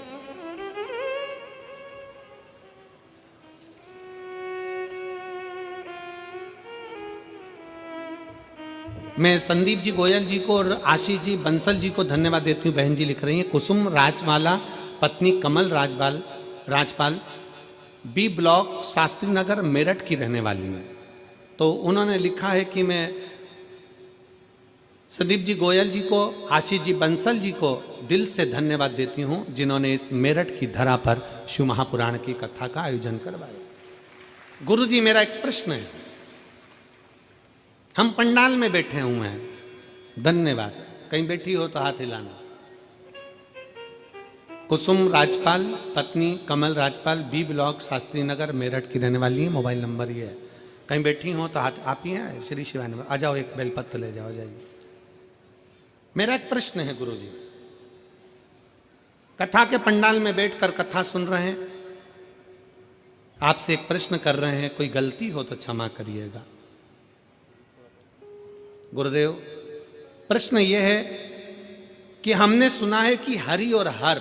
मैं संदीप जी गोयल जी को और आशीष जी बंसल जी को धन्यवाद देती हूँ। बहन जी लिख रही हैं, कुसुम राजवाला पत्नी कमल राजपाल बी ब्लॉक शास्त्री नगर मेरठ की रहने वाली हैं। तो उन्होंने लिखा है कि मैं संदीप जी गोयल जी को, आशीष जी बंसल जी को दिल से धन्यवाद देती हूँ, जिन्होंने इस मेरठ की धरा पर शिव महापुराण की कथा का आयोजन करवाया। गुरु जी, मेरा एक प्रश्न है। हम पंडाल में बैठे हुए हैं, धन्यवाद, कहीं बैठी हो तो हाथ हिलाना। कुसुम राजपाल पत्नी कमल राजपाल बी ब्लॉक शास्त्री नगर मेरठ की रहने वाली है, मोबाइल नंबर ये है। कहीं बैठी हो तो हाथ, आप ही हैं श्री शिवानी, आ जाओ, एक बेलपत्र ले जाओ, जाइए। मेरा एक प्रश्न है गुरु जी, कथा के पंडाल में बैठकर कथा सुन रहे हैं, आपसे एक प्रश्न कर रहे हैं, कोई गलती हो तो क्षमा करिएगा। गुरुदेव, प्रश्न यह है कि हमने सुना है कि हरि और हर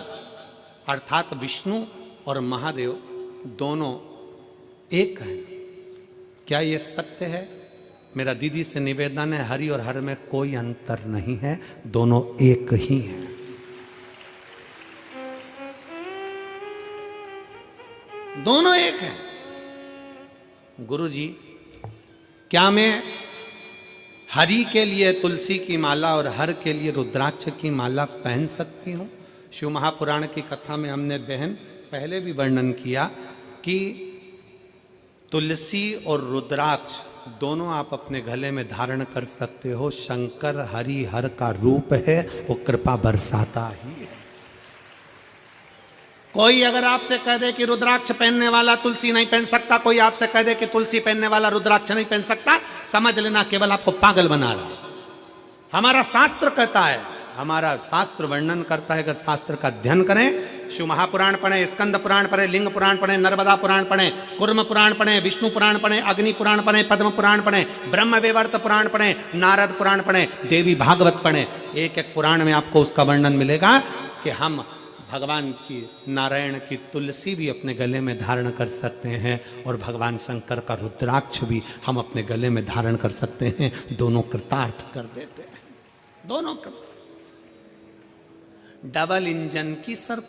अर्थात विष्णु और महादेव दोनों एक हैं, क्या यह सत्य है? मेरा दीदी से निवेदन है, हरि और हर में कोई अंतर नहीं है, दोनों एक ही हैं। दोनों एक हैं। गुरुजी, क्या मैं हरि के लिए तुलसी की माला और हर के लिए रुद्राक्ष की माला पहन सकती हूँ? शिव महापुराण की कथा में हमने बहन पहले भी वर्णन किया कि तुलसी और रुद्राक्ष दोनों आप अपने गले में धारण कर सकते हो। शंकर हरि हर का रूप है, वो कृपा बरसाता ही है। कोई अगर आपसे कह दे कि रुद्राक्ष पहनने वाला तुलसी नहीं पहन सकता, कोई आपसे कह दे कि तुलसी पहनने वाला रुद्राक्ष नहीं पहन सकता, समझ लेना केवल आपको पागल बना रहा है। हमारा शास्त्र कहता है, हमारा शास्त्र वर्णन करता है, अगर शास्त्र का अध्ययन करें, शिव महापुराण पढ़े, स्कंद पुराण पढ़े, लिंग पुराण पढ़े, नर्मदा पुराण पढ़े, कुर्म पुराण पढ़े, विष्णु पुराण पढ़े, अग्नि पुराण पढ़े, पद्म पुराण पढ़े, ब्रह्म वैवर्त पुराण पढ़े, नारद पुराण पढ़े, देवी भागवत पढ़े, एक एक पुराण में आपको उसका वर्णन मिलेगा कि हम भगवान की, नारायण की तुलसी भी अपने गले में धारण कर सकते हैं और भगवान शंकर का रुद्राक्ष भी हम अपने गले में धारण कर सकते हैं। दोनों कृतार्थ कर देते हैं, दोनों कृतार्थ। डबल इंजन की सर